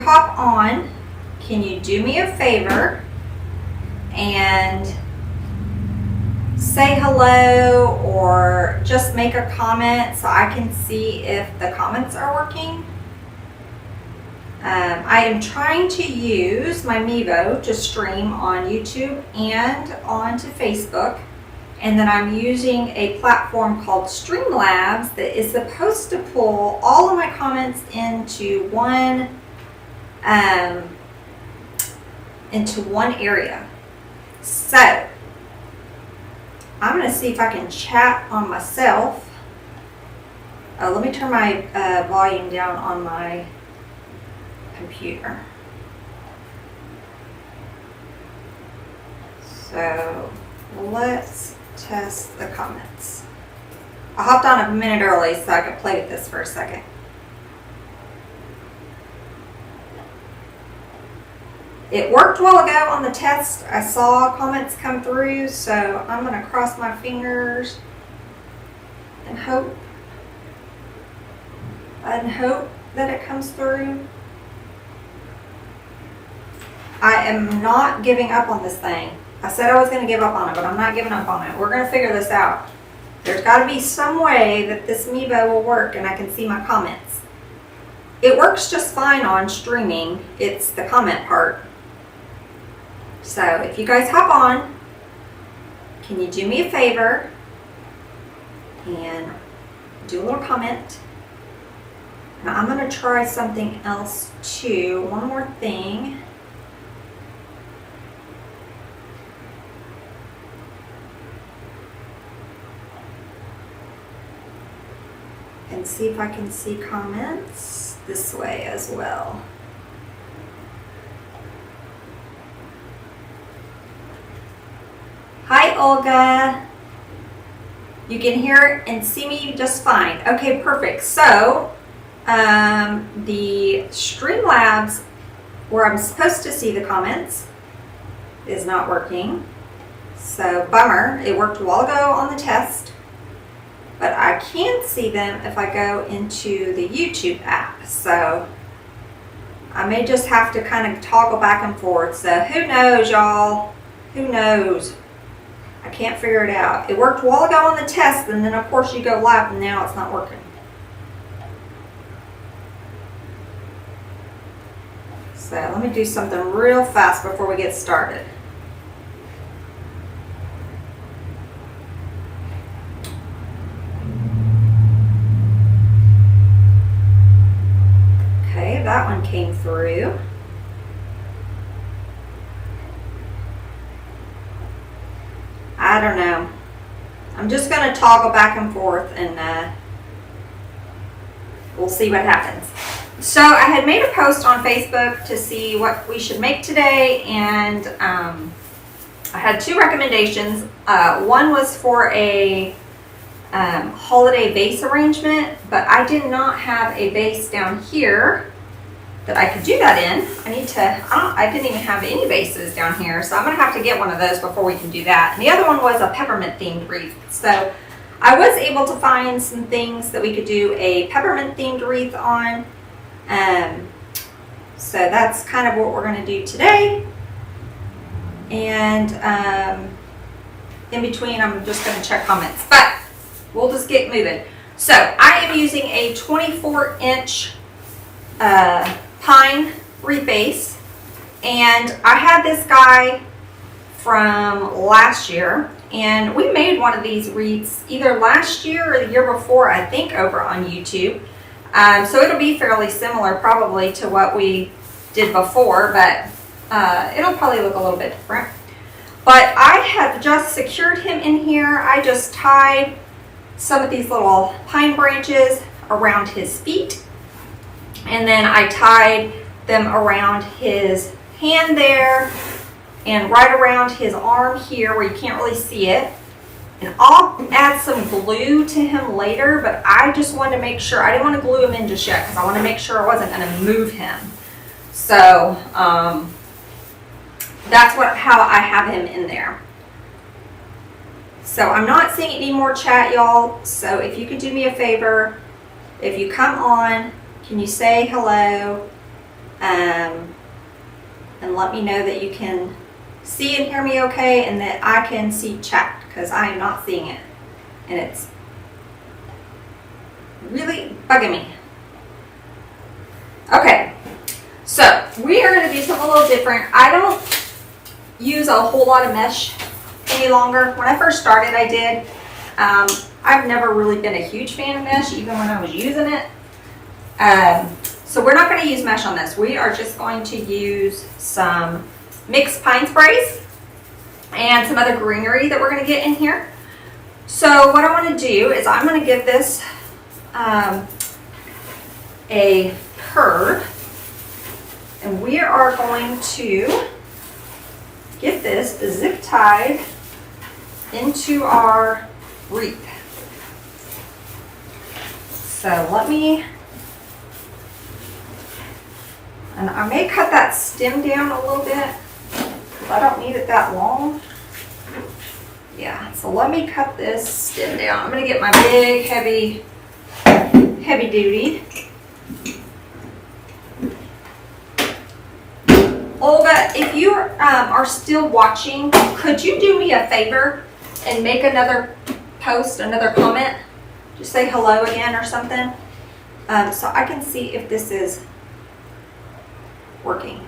hop on, can you do me a favor and say hello or just make a comment so I can see if the comments are working? I am trying to use my Mevo to stream on YouTube and onto Facebook, and then I'm using a platform called Streamlabs that is supposed to pull all of my comments into one area. So I'm going to see if I can chat on myself. Let me turn my volume down on my computer. So let's test the comments. I hopped on a minute early so I could play with this for a second. It worked a while ago on the test. I saw comments come through, so I'm going to cross my fingers and hope that it comes through. I am not giving up on this thing. I said I was going to give up on it, but I'm not giving up on it. We're going to figure this out. There's got to be some way that this Mevo will work and I can see my comments. It works just fine on streaming. It's the comment part. So if you guys hop on, can you do me a favor and do a little comment? Now I'm going to try something else too. One more thing. And see if I can see comments this way as well. Hi, Olga. You can hear and see me just fine. Okay, perfect. So, the Streamlabs, where I'm supposed to see the comments, is not working. So, bummer. It worked a while ago on the test. But I can see them if I go into the YouTube app. So I may just have to kind of toggle back and forth. So who knows, y'all? Who knows? I can't figure it out. It worked a while ago on the test, and then of course you go live and now it's not working. So let me do something real fast before we get started. That one came through. I don't know. I'm just going to toggle back and forth and we'll see what happens. So I had made a post on Facebook to see what we should make today, and I had two recommendations. One was for a holiday vase arrangement, but I did not have a vase down here that I could do that in. I didn't even have any vases down here, so I'm gonna have to get one of those before we can do that. And the other one was a peppermint themed wreath. So I was able to find some things that we could do a peppermint themed wreath on. So that's kind of what we're gonna do today. And in between, I'm just gonna check comments, but we'll just get moving. So I am using a 24-inch pine wreath base, and I had this guy from last year, and we made one of these wreaths either last year or the year before, I think, over on YouTube. So it'll be fairly similar probably to what we did before, but it'll probably look a little bit different. But I have just secured him in here. I just tied some of these little pine branches around his feet, and then I tied them around his hand there and right around his arm here where you can't really see it. And I'll add some glue to him later, but I just wanted to make sure, I didn't want to glue him in just yet because I want to make sure I wasn't going to move him. So that's how I have him in there. So I'm not seeing any more chat, y'all. So if you could do me a favor, if you come on, can you say hello And let me know that you can see and hear me okay, and that I can see chat, because I am not seeing it. And it's really bugging me. Okay, so we are going to do something a little different. I don't use a whole lot of mesh any longer. When I first started, I did. I've never really been a huge fan of mesh, even when I was using it. So we're not going to use mesh on this. We are just going to use some mixed pine sprays and some other greenery that we're going to get in here. So what I want to do is I'm going to give this a curve, and we are going to get this zip tied into our wreath. So let me, and I may cut that stem down a little bit. I don't need it that long. Yeah, so let me cut this stem down. I'm gonna get my big, heavy duty. Olga, if you are still watching, could you do me a favor and make another post, another comment? Just say hello again or something, so I can see if this is working.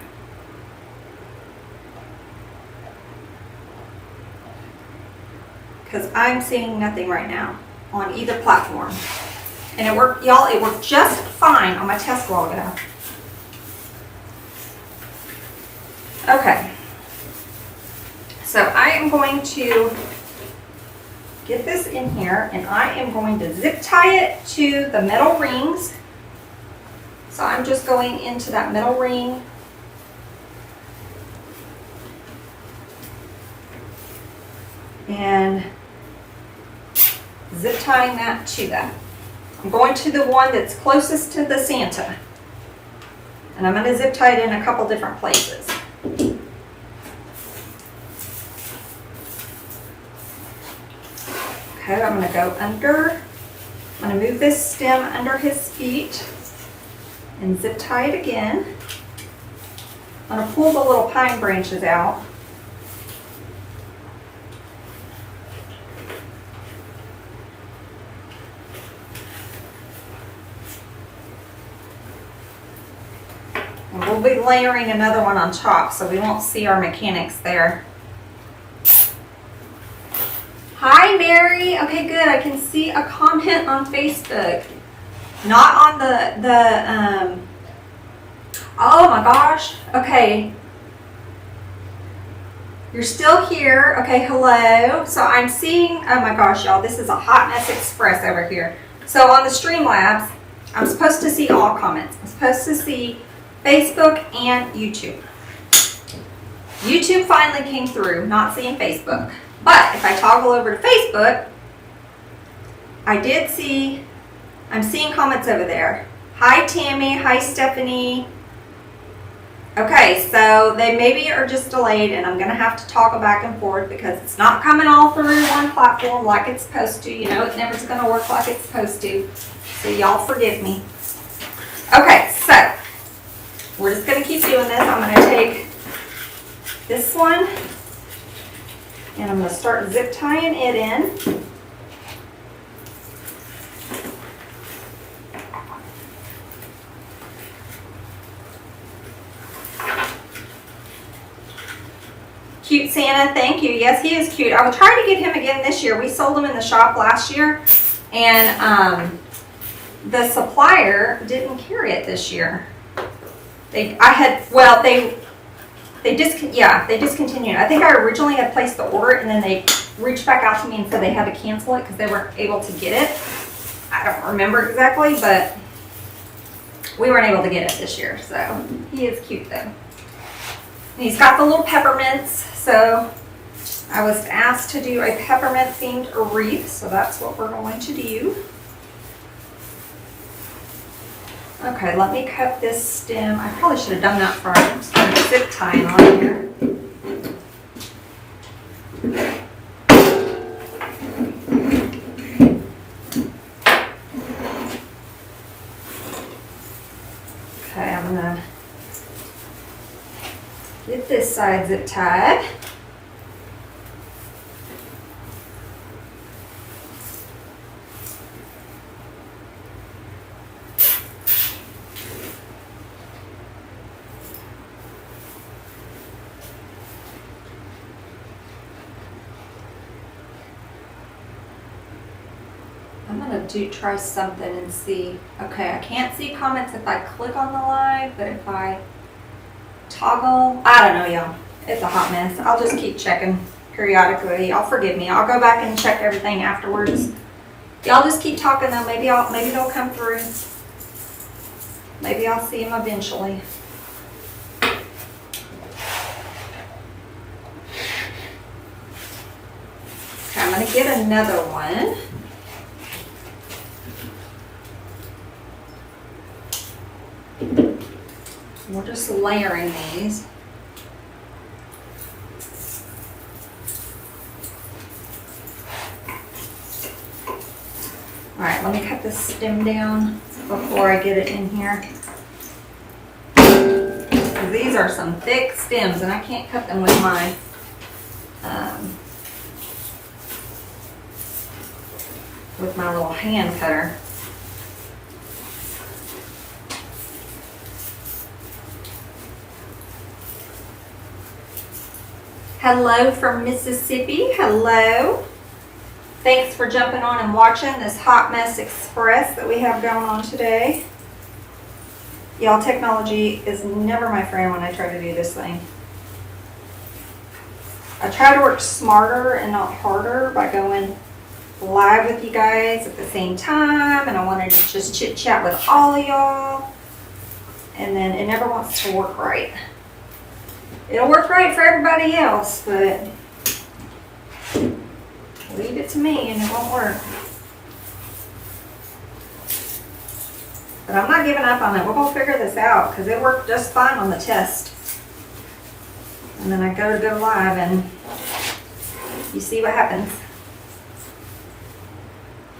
Because I'm seeing nothing right now on either platform. And it worked, y'all, it worked just fine on my test while ago. Okay. So I am going to get this in here, and I am going to zip tie it to the metal rings. So I'm just going into that metal ring. And zip tying that to that. I'm going to the one that's closest to the Santa. And I'm going to zip tie it in a couple different places. Okay, I'm going to go under. I'm going to move this stem under his feet and zip tie it again. I'm going to pull the little pine branches out. And we'll be layering another one on top, so we won't see our mechanics there. Hi, Mary. Okay, good. I can see a comment on Facebook. Not on oh my gosh. Okay. You're still here. Okay, hello. So I'm seeing, oh my gosh, y'all, this is a hot mess express over here. So on the Streamlabs, I'm supposed to see all comments. I'm supposed to see Facebook and YouTube. YouTube finally came through, not seeing Facebook. But if I toggle over to Facebook, I did see, I'm seeing comments over there. Hi Tammy, hi Stephanie. Okay, so they maybe are just delayed, and I'm gonna have to toggle back and forth because it's not coming all through one platform like it's supposed to. You know, it never's gonna work like it's supposed to. So y'all forgive me. Okay, so we're just gonna keep doing this. I'm gonna take this one, and I'm going to start zip tying it in. Cute Santa, thank you. Yes, he is cute. I will try to get him again this year. We sold him in the shop last year, and the supplier didn't carry it this year. They discontinued. I think I originally had placed the order, and then they reached back out to me and said they had to cancel it because they weren't able to get it. I don't remember exactly, but we weren't able to get it this year. So he is cute though. And he's got the little peppermints. So I was asked to do a peppermint themed wreath. So that's what we're going to do. Okay, let me cut this stem. I probably should have done that first. I'm just going to zip tying on here. Okay, I'm going to Get this side zip tied. I'm gonna try something and see. Okay, I can't see comments if I click on the live, but if I toggle, I don't know, y'all. It's a hot mess. I'll just keep checking periodically. Y'all forgive me. I'll go back and check everything afterwards. Y'all just keep talking though. Maybe they'll come through. Maybe I'll see them eventually. Okay, I'm gonna get another one. We're just layering these. All right, let me cut this stem down before I get it in here. These are some thick stems and I can't cut them with my little hand cutter. Hello from Mississippi. Hello. Thanks for jumping on and watching this Hot Mess Express that we have going on today. Y'all, technology is never my friend when I try to do this thing. I try to work smarter and not harder by going live with you guys at the same time, and I wanted to just chit chat with all of y'all, and then it never wants to work right. It'll work right for everybody else, but leave it to me and it won't work. But I'm not giving up on it. We're going to figure this out because it worked just fine on the test. And then I go live and you see what happens.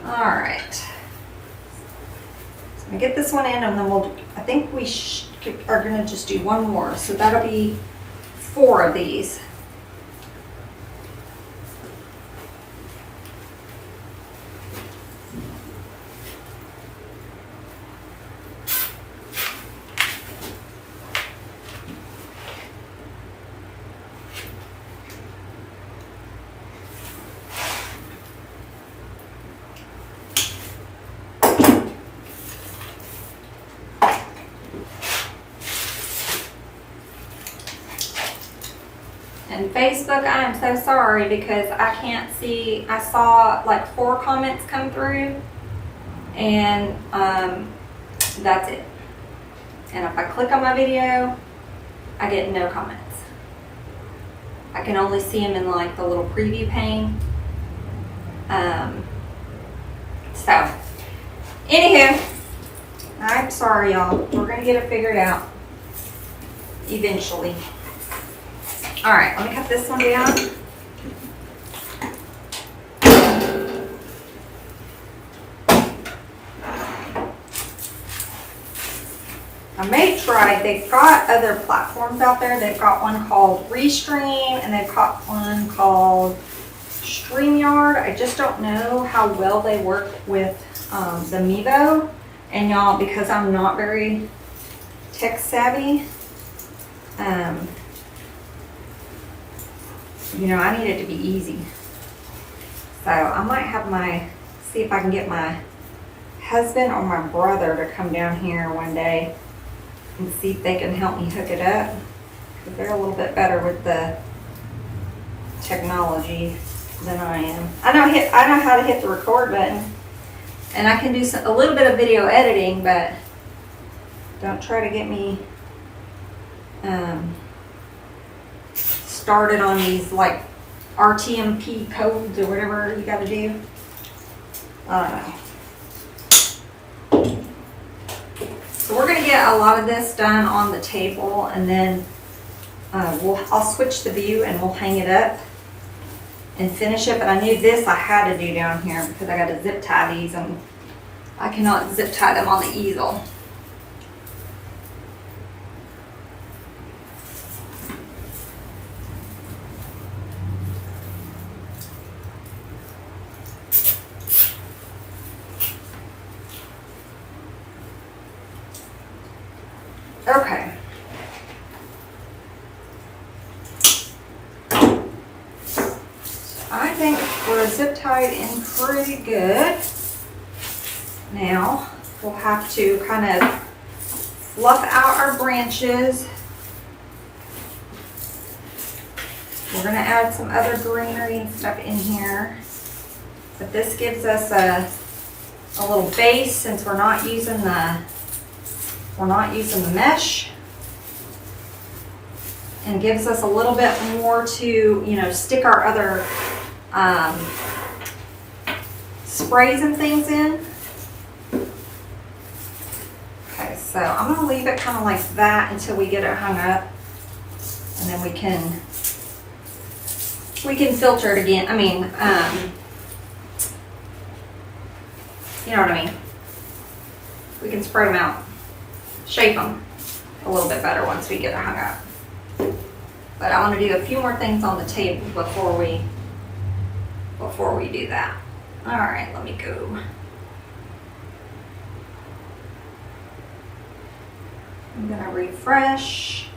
All right. So I get this one in and then I think we are going to just do one more. So that'll be 4 of these. And Facebook, I am so sorry because I can't see. I saw like 4 comments come through and that's it. And if I click on my video, I get no comments. I can only see them in like the little preview pane. So, anywho, I'm sorry y'all. We're gonna get it figured out eventually. All right, let me cut this one down. I may try, they've got other platforms out there. They've got one called Restream and they've got one called StreamYard. I just don't know how well they work with the Mevo. And y'all, because I'm not very tech savvy, you know, I need it to be easy. So I might have see if I can get my husband or my brother to come down here one day and see if they can help me hook it up. Because they're a little bit better with the technology than I am. I know how to hit the record button. And I can do a little bit of video editing, but don't try to get me started on these like RTMP codes or whatever you gotta do. I don't know. So we're gonna get a lot of this done on the table and then I'll switch the view and we'll hang it up and finish it. But I knew this I had to do down here because I gotta zip tie these and I cannot zip tie them on the easel. Okay. I think we're zip tied in pretty good. Now we'll have to kind of fluff out our branches. We're going to add some other greenery and stuff in here. But this gives us a little base since we're not using the mesh, and gives us a little bit more to, you know, stick our other sprays and things in. Okay, so I'm gonna leave it kind of like that until we get it hung up, and then we can filter it again. I mean, you know what I mean? We can spread them out, shape them a little bit better once we get it hung up. But I want to do a few more things on the table before we do that. All right, let me go. I'm gonna refresh.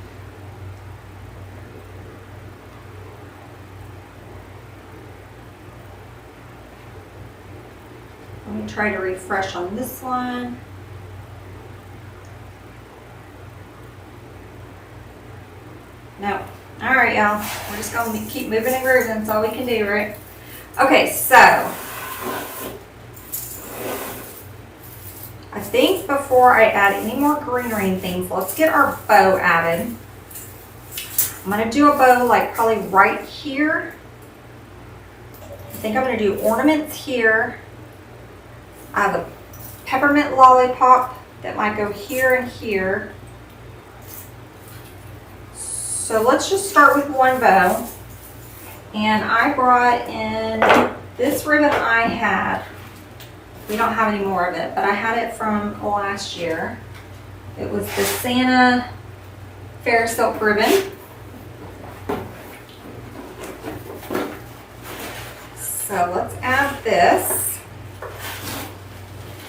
Let me try to refresh on this one. No. All right, y'all. We're just gonna keep moving and grooving. That's all we can do, right? Okay, so I think before I add any more greenery and things, let's get our bow added. I'm gonna do a bow like probably right here. I think I'm gonna do ornaments here. I have a peppermint lollipop that might go here and here. So let's just start with one bow. And I brought in this ribbon I had. We don't have any more of it, but I had it from last year. It was the Santa Fair Silk ribbon. So let's add this.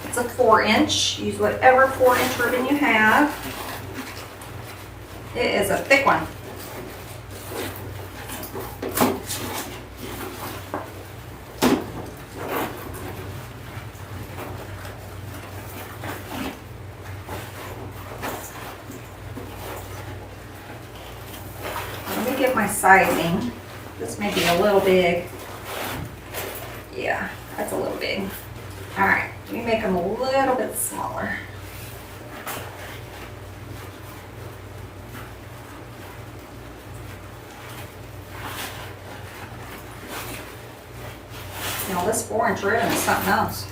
It's a 4-inch. Use whatever 4-inch ribbon you have. It is a thick one. Let me get my sizing. This may be a little big. Yeah, that's a little big. All right, let me make them a little bit smaller. You know, this 4-inch ribbon is something else.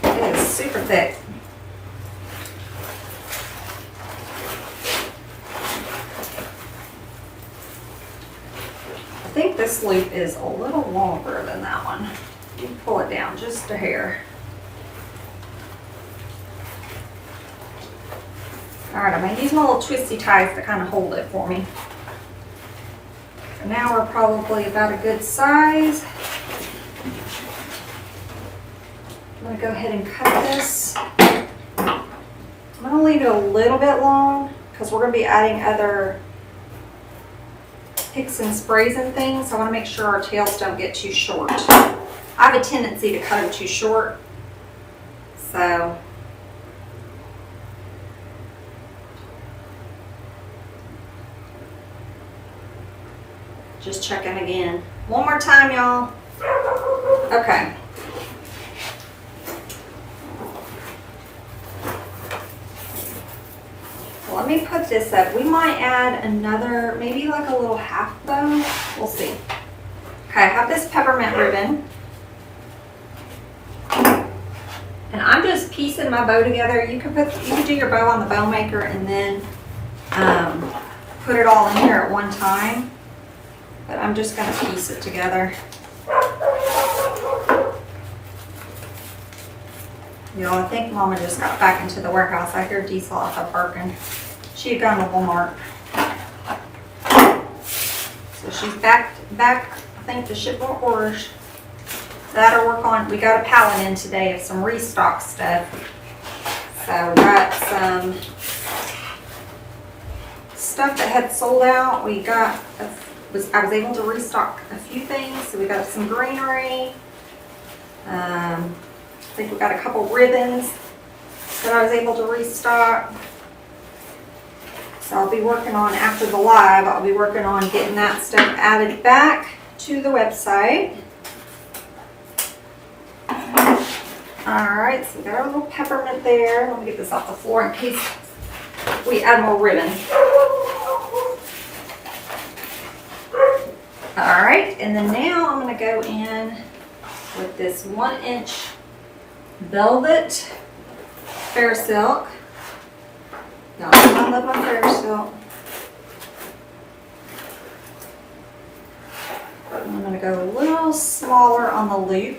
It is super thick. I think this loop is a little longer than that one. You can pull it down just a hair. All right, I'm gonna use my little twisty ties to kind of hold it for me. So now we're probably about a good size. I'm gonna go ahead and cut this. I'm gonna leave it a little bit long because we're gonna be adding other picks and sprays and things. So I wanna make sure our tails don't get too short. I have a tendency to cut them too short. So just checking again. One more time, y'all. Okay. Well, let me put this up. We might add another, maybe like a little half bow. We'll see. Okay, I have this peppermint ribbon. And I'm just piecing my bow together. You can do your bow on the bow maker and then put it all in here at one time. But I'm just gonna piece it together. You know, I think Mama just got back into the warehouse. I hear Diesel out there barking. She had gone to Walmart. So she's back, I think, to ship more orders. That'll work on. We got a pallet in today of some restock stuff. So we got some stuff that had sold out. I was able to restock a few things. So we got some greenery. I think we got a couple ribbons that I was able to restock. So I'll be working on, after the live, I'll be working on getting that stuff added back to the website. Alright, so we got our little peppermint there. Let me get this off the floor in case we add more ribbon. Alright, and then now I'm going to go in with this 1-inch velvet fair silk. Y'all know I love my fair silk. I'm going to go a little smaller on the loop.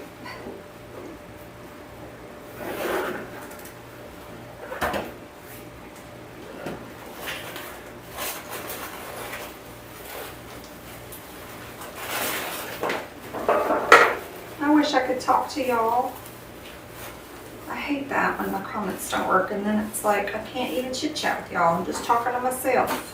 I wish I could talk to y'all. I hate that when the comments don't work and then it's like I can't even chit chat with y'all. I'm just talking to myself.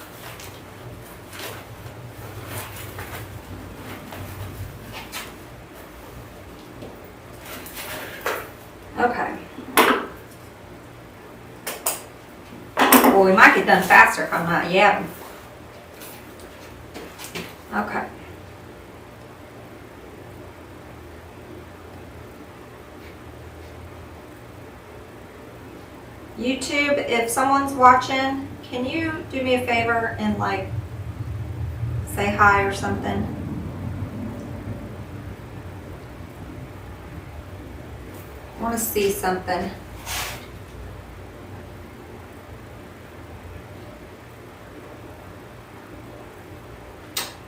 Okay. Well, we might get done faster if I'm not yapping. Okay. YouTube, if someone's watching, can you do me a favor and like say hi or something? I want to see something.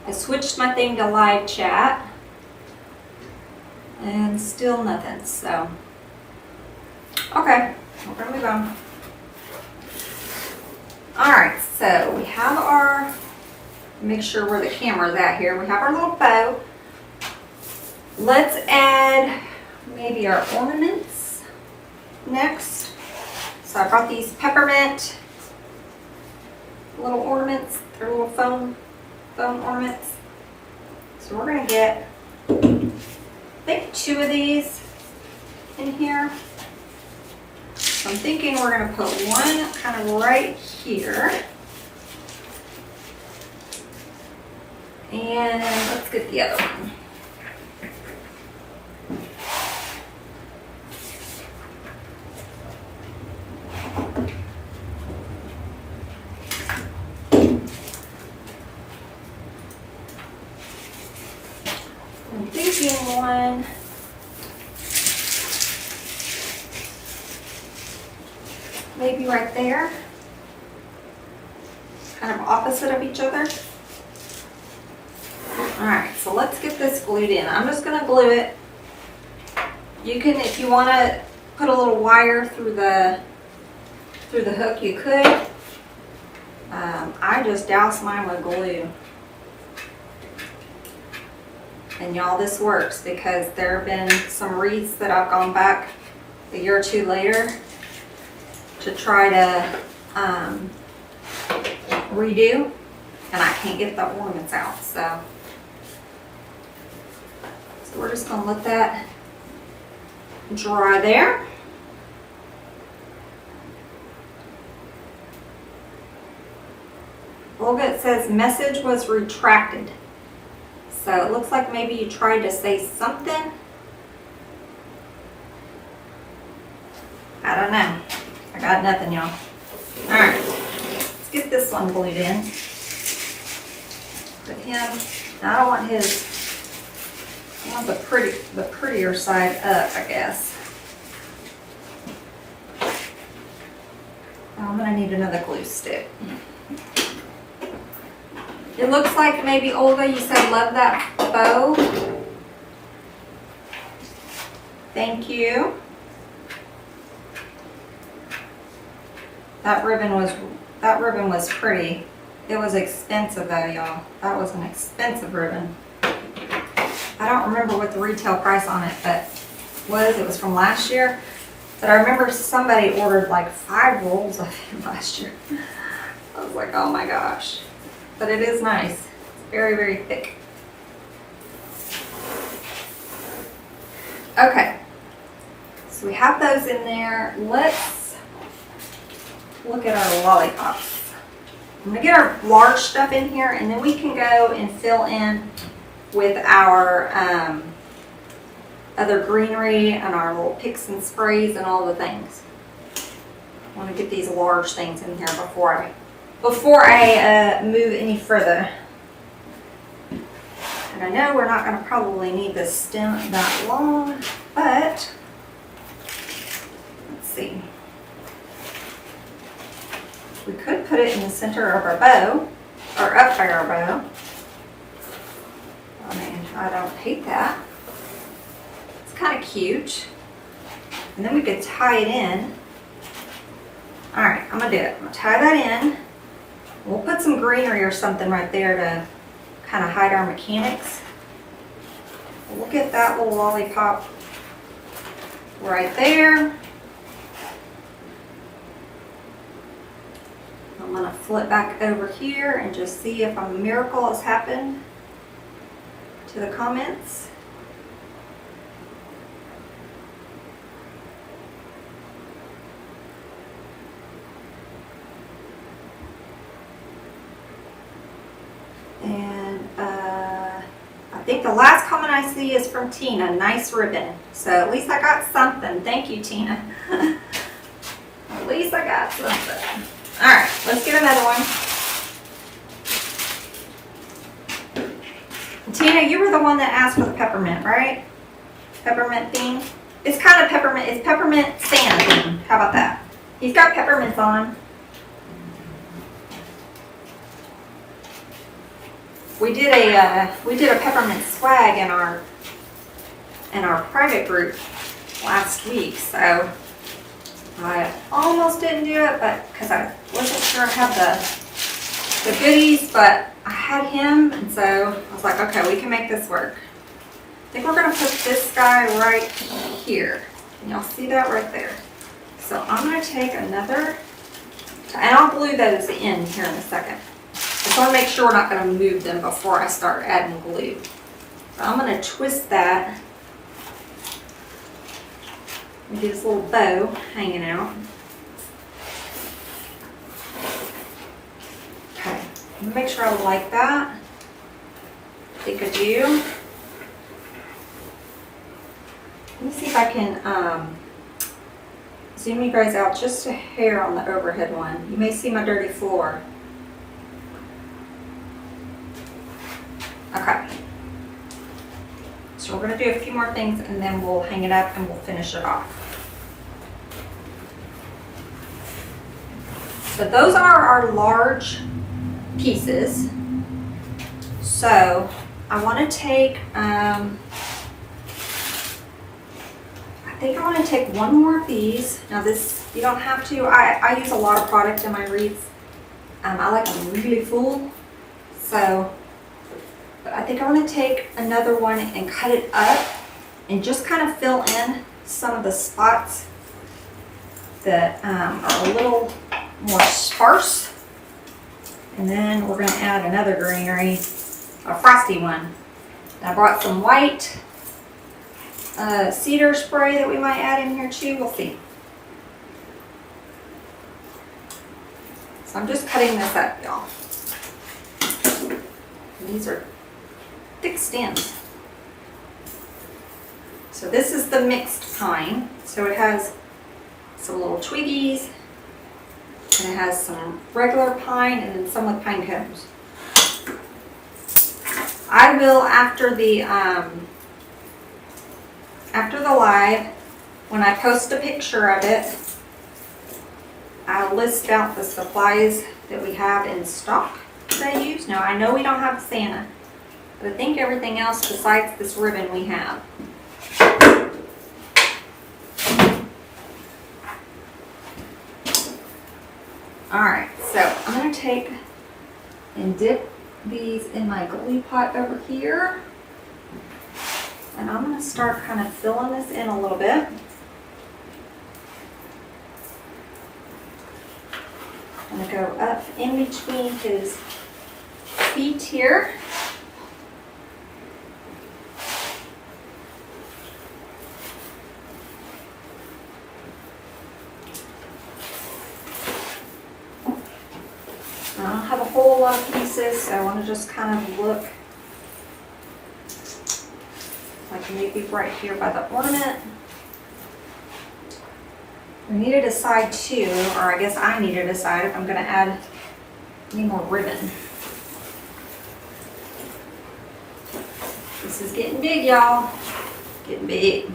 I switched my thing to live chat and still nothing, so okay, we're gonna move on. Alright, so we have our, make sure where the camera's at here, we have our little bow. Let's add maybe our ornaments next. So I brought these peppermint little ornaments, they're little foam ornaments. So we're gonna get, I think 2 of these in here. So I'm thinking we're gonna put one kind of right here. And let's get the other one. I'm thinking one maybe right there, kind of opposite of each other. Alright, so let's get this glued in. I'm just going to glue it. You can, if you want to put a little wire through the hook, you could. I just douse mine with glue. And y'all, this works because there have been some wreaths that I've gone back a year or 2 later to try to redo, and I can't get the ornaments out. So we're just going to let that dry there. Olga, it says message was retracted. So it looks like maybe you tried to say something. I don't know. I got nothing, y'all. Alright, let's get this one glued in. Put him, I don't want his, I want the prettier side up, I guess. I'm gonna need another glue stick. It looks like maybe, Olga, you said love that bow. Thank you. That ribbon was pretty. It was expensive though, y'all. That was an expensive ribbon. I don't remember what the retail price on it was. It was from last year. But I remember somebody ordered like 5 rolls of it last year. I was was like, oh my gosh. But it is nice. It's very, very thick. Okay. So we have those in there. Let's look at our lollipops. I'm gonna get our large stuff in here, and then we can go and fill in with our other greenery and our little picks and sprays and all the things. I want to get these large things in here before I move any further. And I know we're not going to probably need this stem that long, but let's see. We could put it in the center of our bow, or up by our bow. I mean, I don't hate that. It's kind of cute. And then we could tie it in. All right, I'm gonna do it. I'm gonna tie that in. We'll put some greenery or something right there to kind of hide our mechanics. We'll get that little lollipop right there. I'm gonna flip back over here and just see if a miracle has happened to the comments. And I think the last comment I see is from Tina. Nice ribbon. So at least I got something. Thank you, Tina. At least I got something. All right, let's get another one. Tina, you were the one that asked for the peppermint, right? Peppermint theme. It's kind of peppermint. It's peppermint Santa theme. How about that? He's got peppermints on. We did a peppermint swag in our private group last week, so I almost didn't do it, but because I wasn't sure I had the goodies, but I had him, and so I was like, okay, we can make this work. I think we're gonna put this guy right here. Can y'all see that right there? So I'm gonna take another, and I'll glue those in here in a second. I want to make sure we're not going to move them before I start adding glue. So I'm going to twist that and get this little bow hanging out. Okay, make sure I like that. I think I do. Let me see if I can zoom you guys out just a hair on the overhead one. You may see my dirty floor. Okay, so we're going to do a few more things and then we'll hang it up and we'll finish it off. So those are our large pieces. So I want to take, I think I want to take one more of these. Now this, you don't have to, I use a lot of product in my wreaths. I like them really full, so. But I think I want to take another one and cut it up and just kind of fill in some of the spots that are a little more sparse. And then we're going to add another greenery, a frosty one. And I brought some white cedar spray that we might add in here too. We'll see. So I'm just cutting this up, y'all. These are thick stems. So this is the mixed pine. So it has some little twiggies, and it has some regular pine, and then some with pine cones. I will, after the live, when I post a picture of it, I'll list out the supplies that we have in stock that I use. Now I know we don't have Santa, but I think everything else besides this ribbon we have. Alright, so I'm going to take and dip these in my glue pot over here. And I'm going to start kind of filling this in a little bit. And going to go up in between his feet here. I don't have a whole lot of pieces, so I want to just kind of look like maybe right here by the ornament. We need to decide too, or I guess I need to decide if I'm going to add any more ribbon. This is getting big, y'all. Getting big.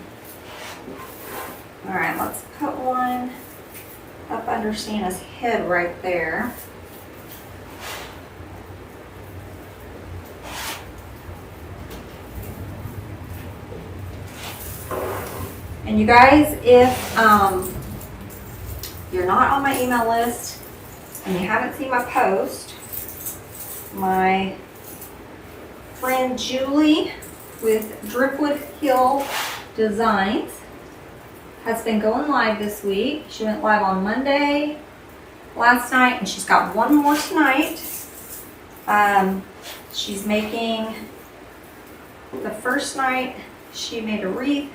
All right, let's put one up under Santa's head right there. And you guys, if you're not on my email list and you haven't seen my post, my friend Julie with Driftwood Hill Designs has been going live this week. She went live on Monday last night, and she's got one more tonight. She's making, the first night she made a wreath.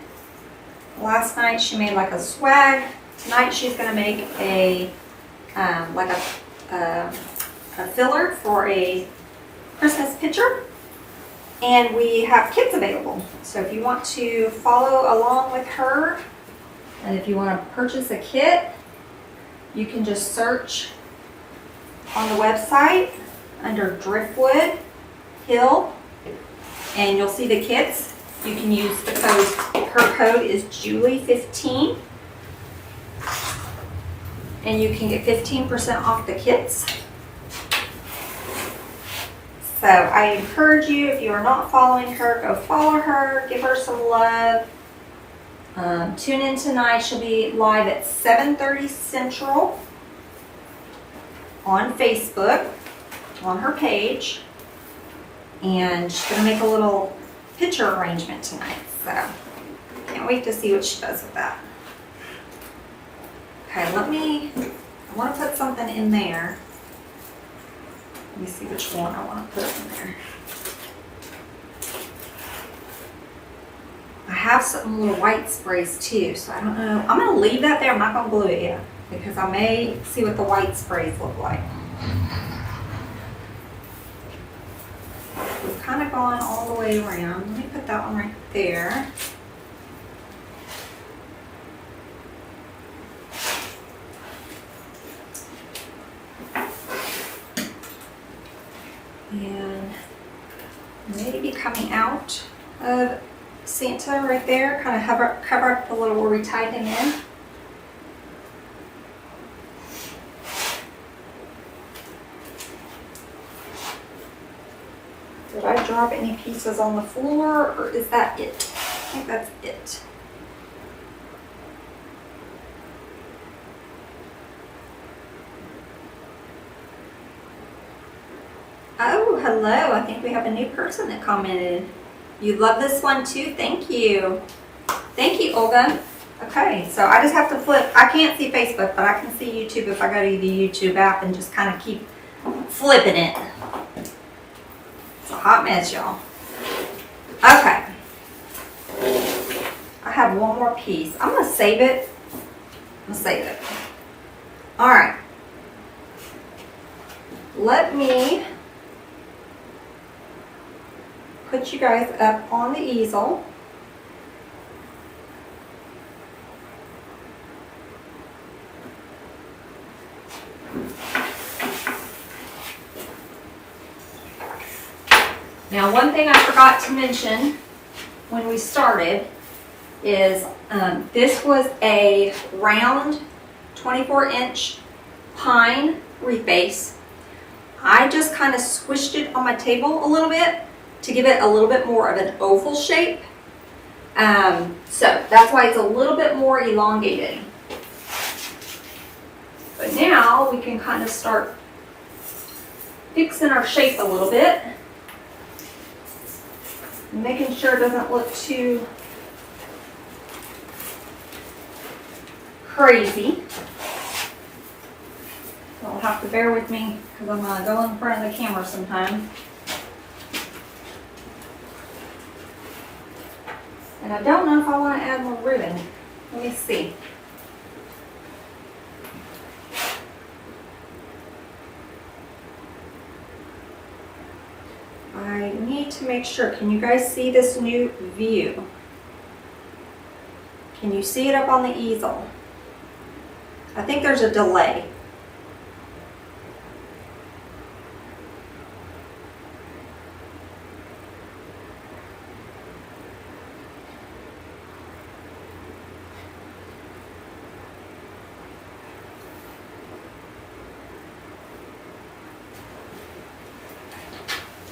Last night she made like a swag. Tonight she's going to make a like a filler for a Christmas picture. And we have kits available. So if you want to follow along with her, and if you want to purchase a kit, you can just search on the website under Driftwood Hill, and you'll see the kits. You can use the code, her code is Julie15, and you can get 15% off the kits. So I encourage you, if you are not following her, go follow her, give her some love. Tune in tonight. She'll be live at 7:30 Central on Facebook, on her page, and she's going to make a little picture arrangement tonight, so can't wait to see what she does with that. Okay, I want to put something in there. Let me see which one I want to put in there. I have some little white sprays too, so I don't know. I'm going to leave that there. I'm not going to glue it yet because I may see what the white sprays look like. We've kind of gone all the way around. Let me put that one right there. And maybe coming out of Santa right there, kind of cover up the little where we tied him in. Did I drop any pieces on the floor, or is that it? I think that's it. Oh, hello. I think we have a new person that commented. You love this one too? Thank you. Thank you, Olga. Okay, so I just have to flip. I can't see Facebook, but I can see YouTube if I go to the YouTube app and just kind of keep flipping it. It's a hot mess, y'all. Okay. I have one more piece. I'm going to save it. All right. Let me put you guys up on the easel. Now, one thing I forgot to mention when we started is this was a round 24-inch pine wreath base. I just kind of squished it on my table a little bit to give it a little bit more of an oval shape. So that's why it's a little bit more elongated. But now we can kind of start fixing our shape a little bit. Making sure it doesn't look too crazy. You'll have to bear with me because I'm going to go in front of the camera sometime. And I don't know if I want to add more ribbon. Let me see. I need to make sure. Can you guys see this new view? Can you see it up on the easel? I think there's a delay.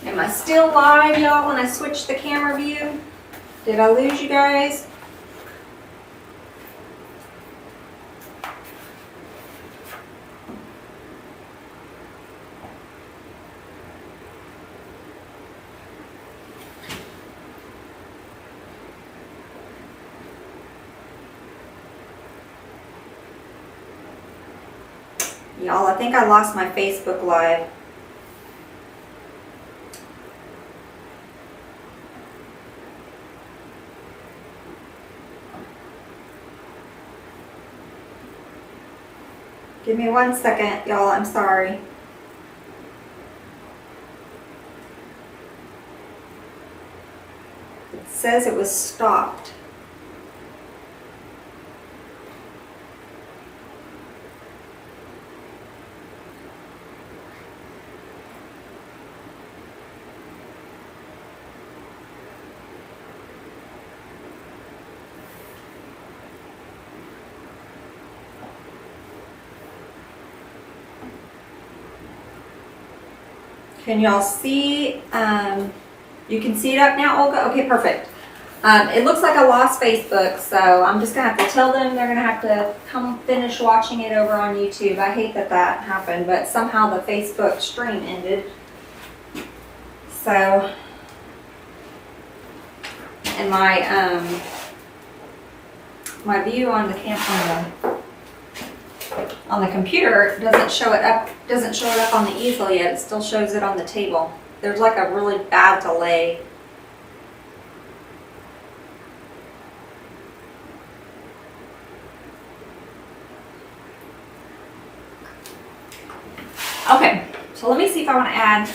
Am I still live, y'all, when I switch the camera view? Did I lose you guys? Y'all, I think I lost my Facebook Live. Give me 1 second, y'all, I'm sorry. It says it was stopped. Can y'all see, you can see it up now, Olga? Okay, perfect. It looks like I lost Facebook, so I'm just gonna have to tell them they're gonna have to come finish watching it over on YouTube. I hate that that happened, but somehow the Facebook stream ended. So, and my view on the camera, on the computer doesn't show it up on the easel yet. It still shows it on the table. There's like a really bad delay. Okay, so let me see if I want to add,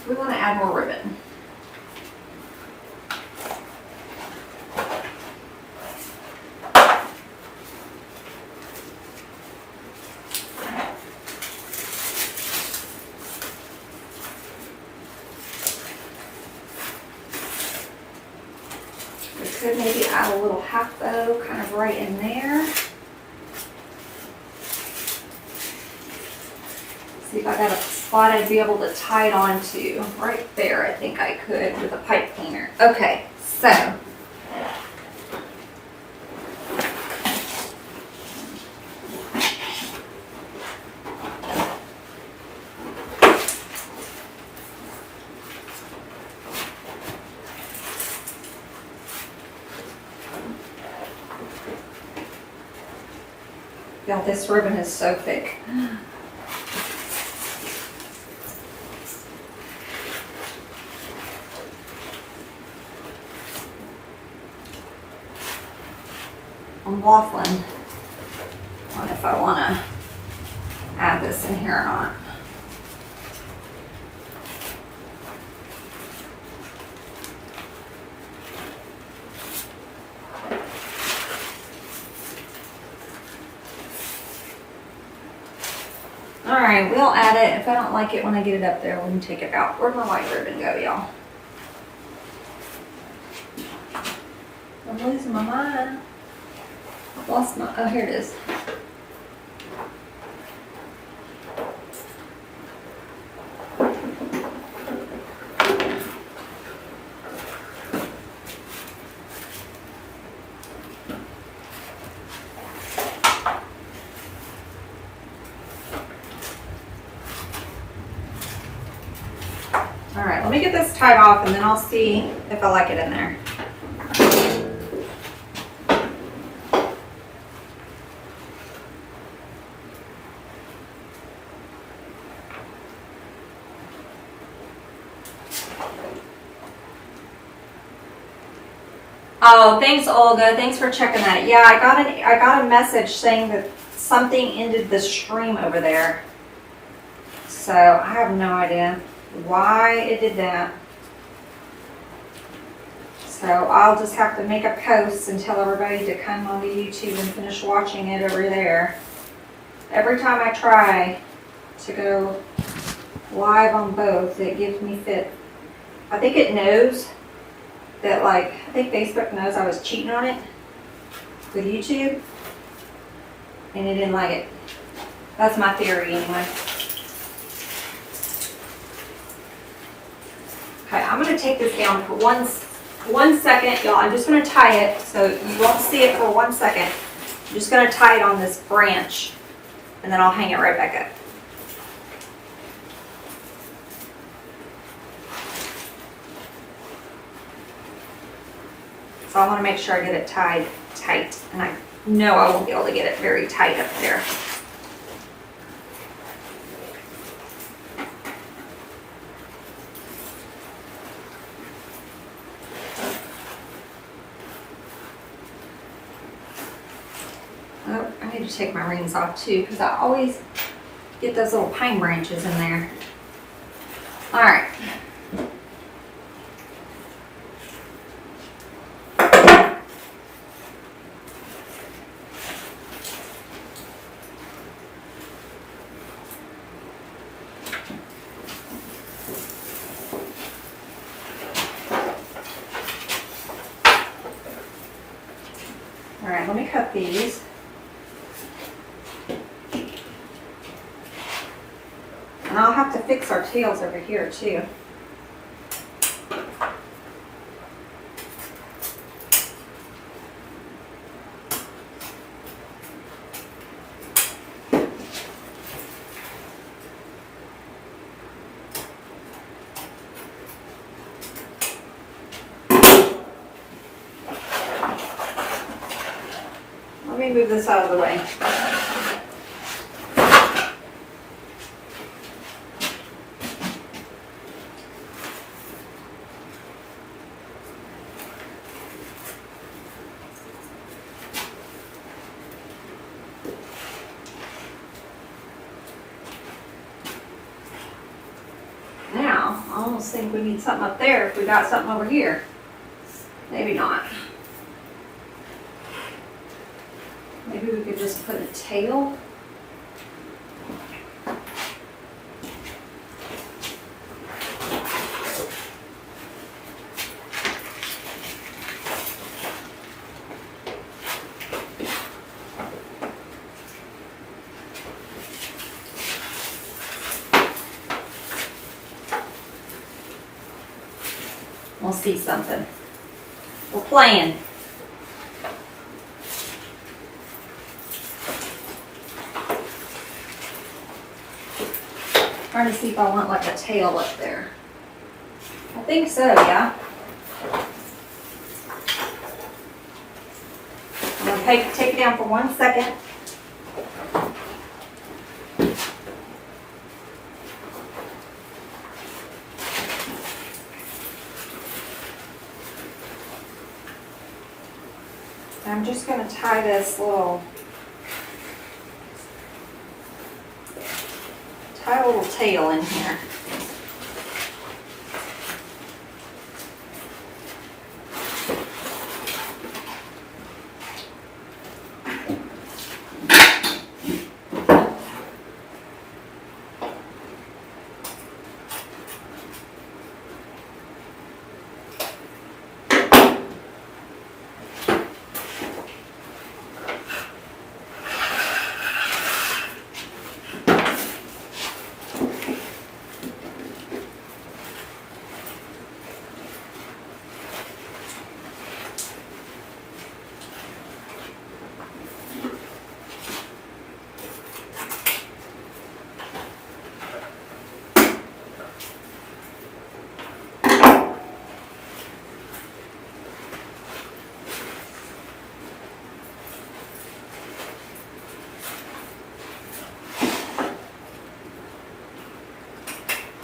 we want to add more ribbon. Could maybe add a little half bow kind of right in there. See if I got a spot I'd be able to tie it onto. Right there, I think I could with a pipe cleaner. Okay, so. Yeah, this ribbon is so thick. I'm waffling on if I want to add this in here or not. Alright, we'll add it. If I don't like it when I get it up there, we can take it out. Where'd my white ribbon go, y'all? I'm losing my mind. I've lost my, oh, here it is. Alright, let me get this tied off and then I'll see if I like it in there. Oh, thanks, Olga. Thanks for checking that. Yeah, I got a message saying that something ended the stream over there. So I have no idea why it did that. So I'll just have to make a post and tell everybody to come onto YouTube and finish watching it over there. Every time I try to go live on both, it gives me fit. I think it knows that, like, I think Facebook knows I was cheating on it with YouTube, and it didn't like it. That's my theory anyway. Okay, I'm going to take this down for one second, y'all. I'm just going to tie it so you won't see it for 1 second. I'm just going to tie it on this branch, and then I'll hang it right back up. So I want to make sure I get it tied tight, and I know I won't be able to get it very tight up there. Oh, I need to take my rings off too, because I always get those little pine branches in there. All right. All right, let me cut these. And I'll have to fix our tails over here too. Let me move this out of the way. Now, I almost think we need something up there if we got something over here. Maybe not. Maybe we could just put a tail. We'll see something. We're playing. Trying to see if I want like a tail up there. I think so, yeah. I'm gonna take it down for 1 second. I'm just gonna tie this little tail in here.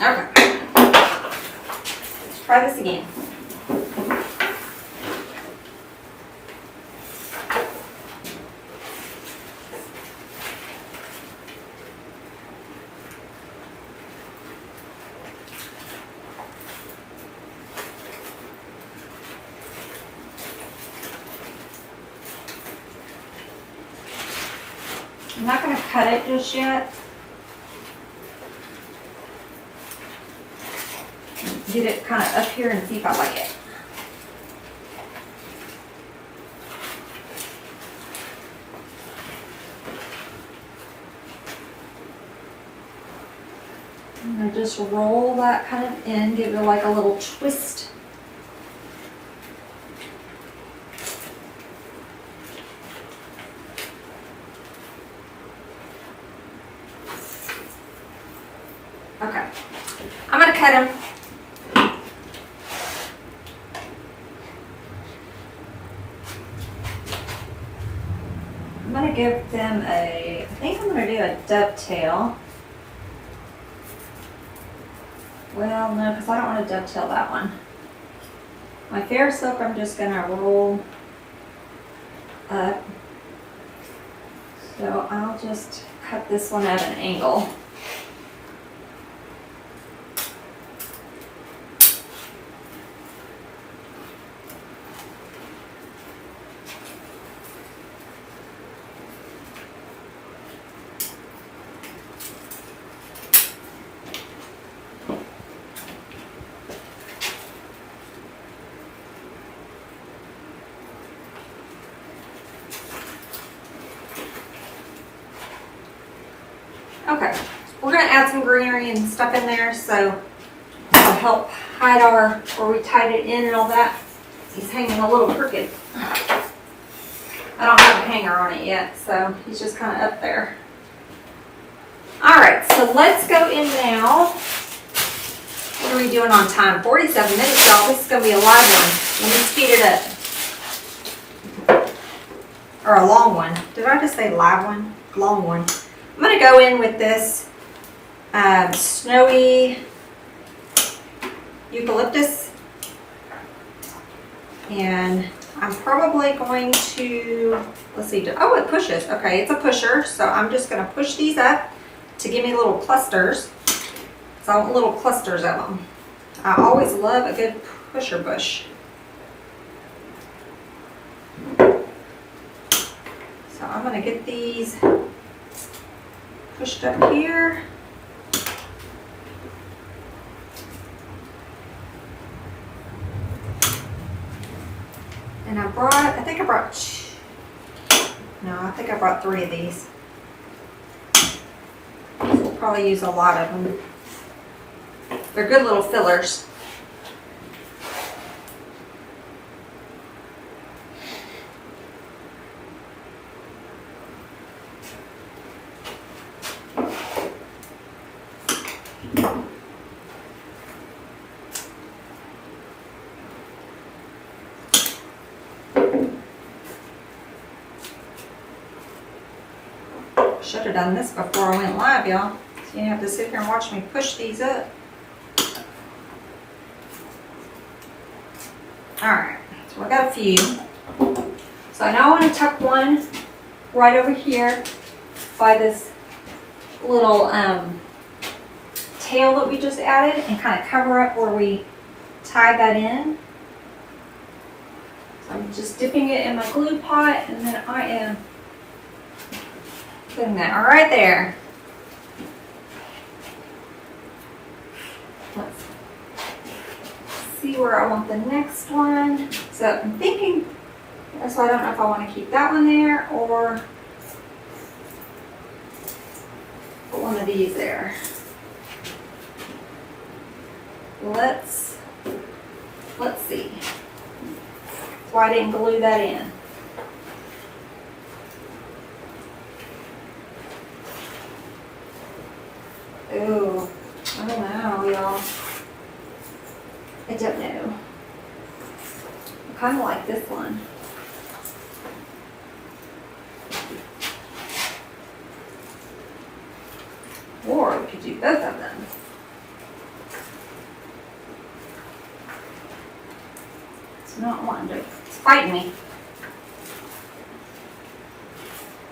Okay. Let's try this again. I'm not going to cut it just yet. Get it kind of up here and see if I like it. I'm going to just roll that kind of in, give it like a little twist. Okay, I'm going to cut them. I'm going to give them I think I'm going to do a dovetail. Well, no, because I don't want to dovetail that one. My fair silk, I'm just going to roll up. So I'll just cut this one at an angle. Okay, we're going to add some greenery and stuff in there, so it'll help hide where we tied it in and all that. He's hanging a little crooked. I don't have a hanger on it yet, so he's just kind of up there. All right, so let's go in now. What are we doing on time? 47 minutes, y'all. This is going to be a live one. Let me speed it up. Or a long one. Did I just say live one? Long one. I'm going to go in with this snowy eucalyptus, and I'm probably going to, let's see, oh, it pushes. Okay, it's a pusher, so I'm just going to push these up to give me little clusters. So I want little clusters of them. I always love a good pusher bush. So I'm going to get these pushed up here. And I think I brought 3 of these. We'll probably use a lot of them. They're good little fillers. Should have done this before I went live, y'all. So you have to sit here and watch me push these up. Alright, so I got a few. So now I want to tuck one right over here by this little tail that we just added and kind of cover up where we tied that in. So I'm just dipping it in my glue pot, and then I am putting that right there. Let's see where I want the next one. So I'm thinking, so I don't know if I want to keep that one there or put one of these there. Let's see. That's why I didn't glue that in. Ooh, I don't know, y'all. I don't know. I kind of like this one. Or we could do both of them. It's not wanting to, it's fighting me.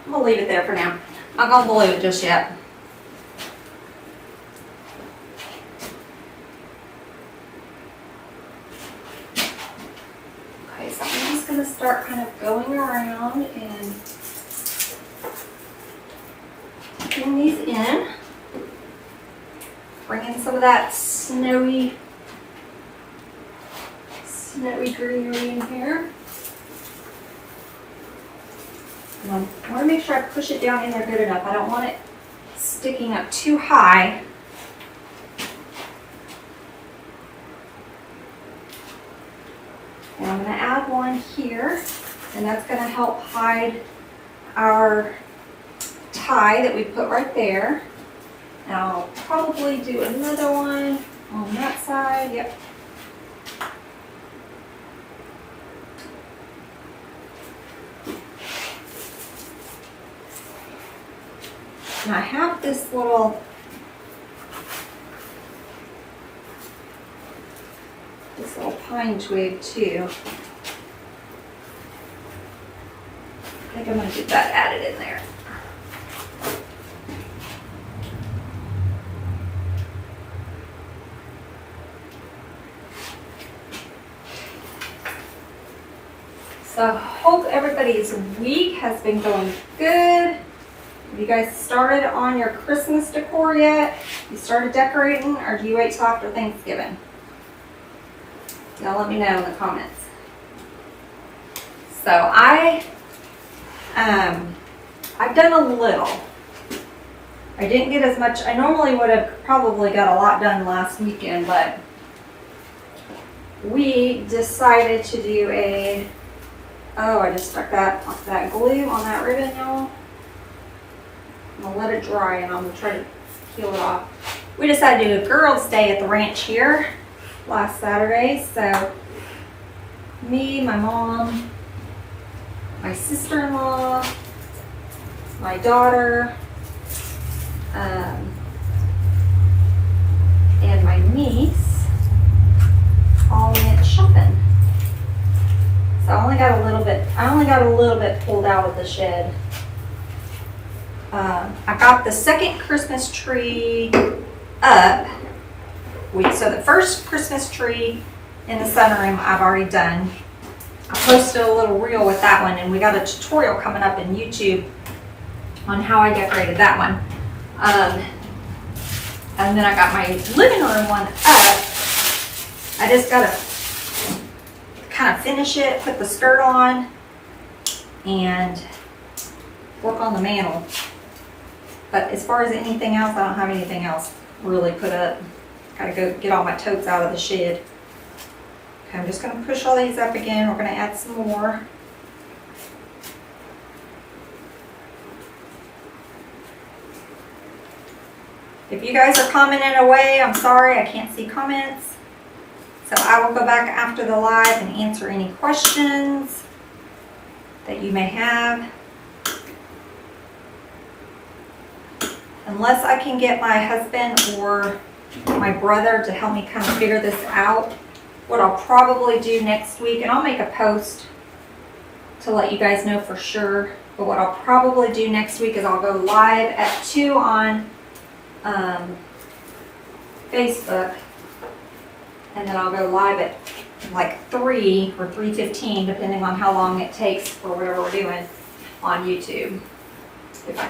We'll leave it there for now. I'm not gonna glue it just yet. Okay, so I'm just gonna start kind of going around and tucking these in. Bringing some of that snowy greenery in here. And I want to make sure I push it down in there good enough. I don't want it sticking up too high. And I'm going to add one here, and that's going to help hide our tie that we put right there. And I'll probably do another one on that side. Yep. And I have this little pine twig too. I think I'm going to get that added in there. So I hope everybody's week has been going good. Have you guys started on your Christmas decor yet? You started decorating, or do you wait till after Thanksgiving? Y'all let me know in the comments. So I've done a little. I didn't get as much. I normally would have probably got a lot done last weekend, but we decided to do a, oh, I just stuck that glue on that ribbon, y'all. I'm gonna let it dry and I'm gonna try to peel it off. We decided to do a girls' day at the ranch here last Saturday. So me, my mom, my sister-in-law, my daughter, and my niece all went shopping. So I only got a little bit pulled out of the shed. I got the second Christmas tree up. So the first Christmas tree in the sunroom I've already done. I posted a little reel with that one, and we got a tutorial coming up in YouTube on how I decorated that one. And then I got my living room one up. I just got to kind of finish it, put the skirt on, and work on the mantle. But as far as anything else, I don't have anything else really put up. Gotta go get all my totes out of the shed. Okay, I'm just gonna push all these up again. We're gonna add some more. If you guys are commenting away, I'm sorry, I can't see comments. So I will go back after the live and answer any questions that you may have. Unless I can get my husband or my brother to help me kind of figure this out, what I'll probably do next week, and I'll make a post to let you guys know for sure, but what I'll probably do next week is I'll go live at 2 on Facebook, and then I'll go live at like 3 or 3:15, depending on how long it takes for whatever we're doing on YouTube, if I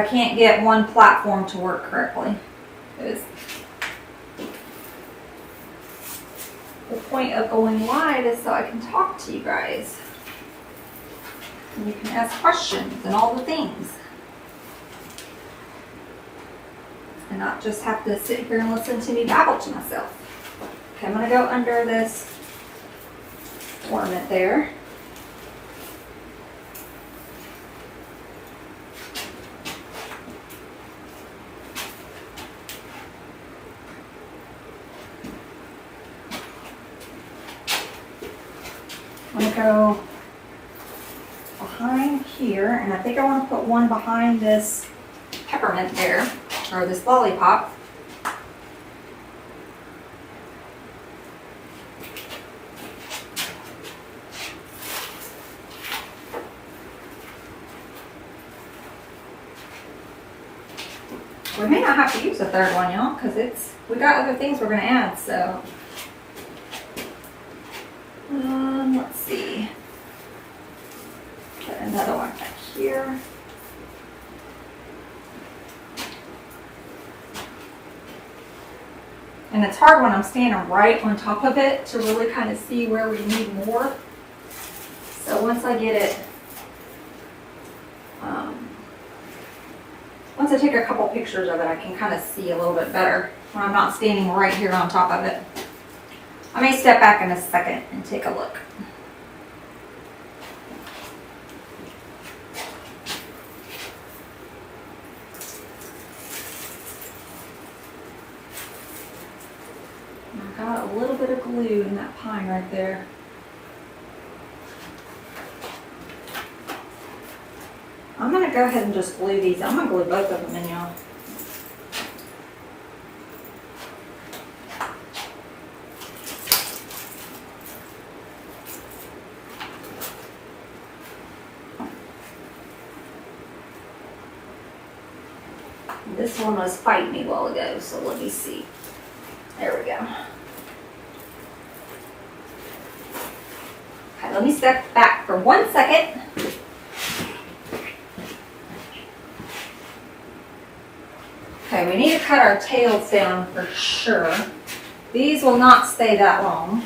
can't get one platform to work correctly. Because the point of going live is so I can talk to you guys. And you can ask questions and all the things. And not just have to sit here and listen to me babble to myself. Okay, I'm going to go under this ornament there. I'm going to go behind here, and I think I want to put one behind this peppermint there, or this lollipop. We may not have to use a third one, y'all, because we got other things we're going to add, so. Let's see. Put another one back here. And it's hard when I'm standing right on top of it to really kind of see where we need more. So once I get it, once I take a couple pictures of it, I can kind of see a little bit better when I'm not standing right here on top of it. I may step back in a second and take a look. I got a little bit of glue in that pine right there. I'm going to go ahead and just glue these. I'm going to glue both of them in, y'all. This one was fighting me a while ago, so let me see. There we go. Okay, let me step back for 1 second. Okay, we need to cut our tails down for sure. These will not stay that long.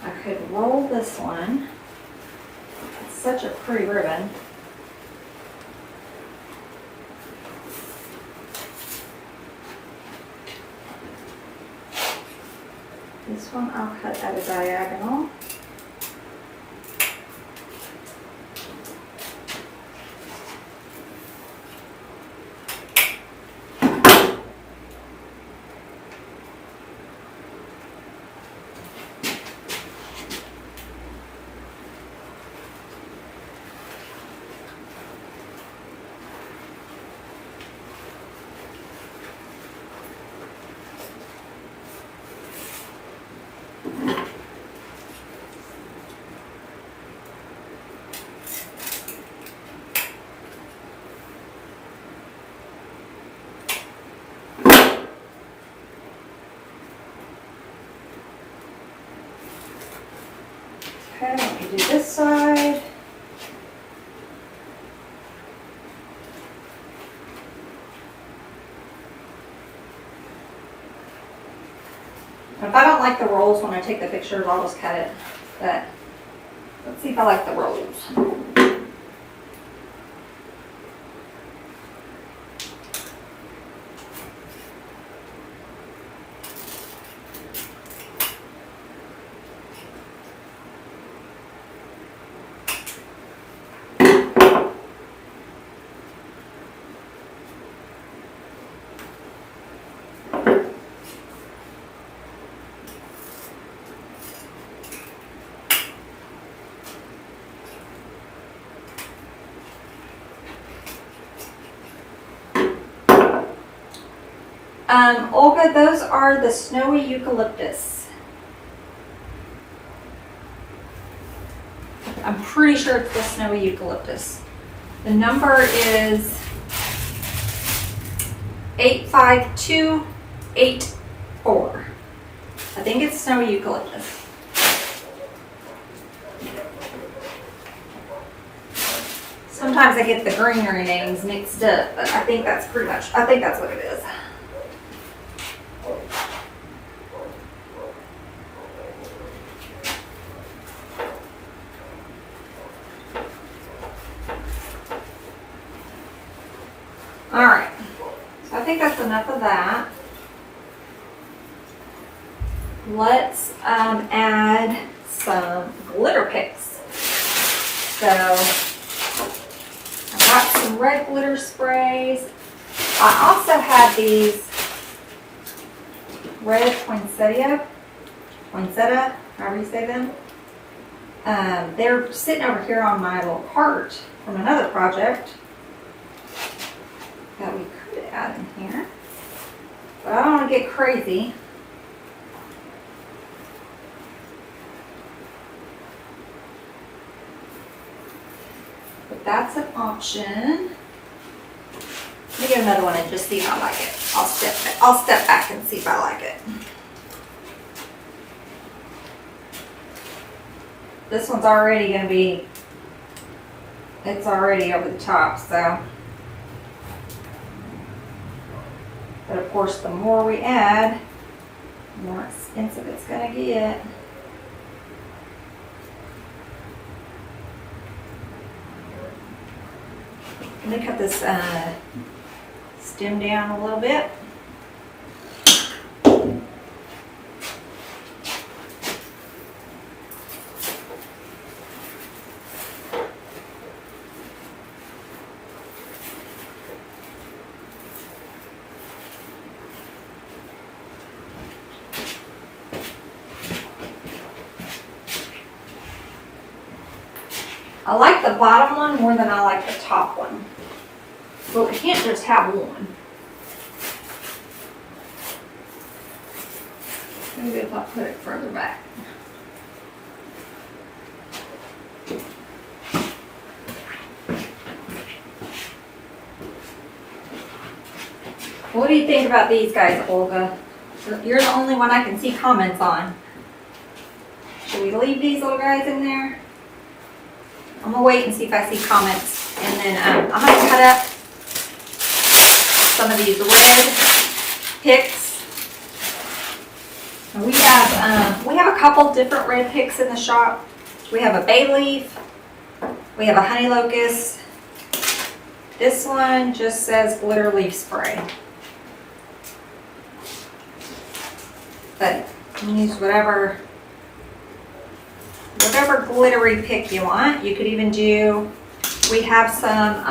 I could roll this one. It's such a pretty ribbon. This one I'll cut at a diagonal. Okay, let me do this side. If I don't like the rolls when I take the pictures, I'll just cut it. But let's see if I like the rolls. Olga, those are the snowy eucalyptus. I'm pretty sure it's the snowy eucalyptus. The number is 85284. I think it's snowy eucalyptus. Sometimes I get the greenery names mixed up, but I think that's what it is. All right, so I think that's enough of that. Let's add some glitter picks. So I got some red glitter sprays. I also have these red poinsettia, however you say them. They're sitting over here on my little cart from another project that we could add in here, but I don't want to get crazy. But that's an option. Let me get another one and just see if I like it. I'll step back and see if I like it. This one's already gonna be, it's already over the top, so. But of course, the more we add, the more expensive it's gonna get. Let me cut this stem down a little bit. I like the bottom one more than I like the top one. But we can't just have one. Maybe if I put it further back. What do you think about these guys, Olga? You're the only one I can see comments on. Should we leave these little guys in there? I'm gonna wait and see if I see comments, and then I'm gonna cut up some of these red picks. And we have a couple different red picks in the shop. We have a bay leaf. We have a honey locust. This one just says glitter leaf spray. But you can use whatever glittery pick you want. You could even do, we have some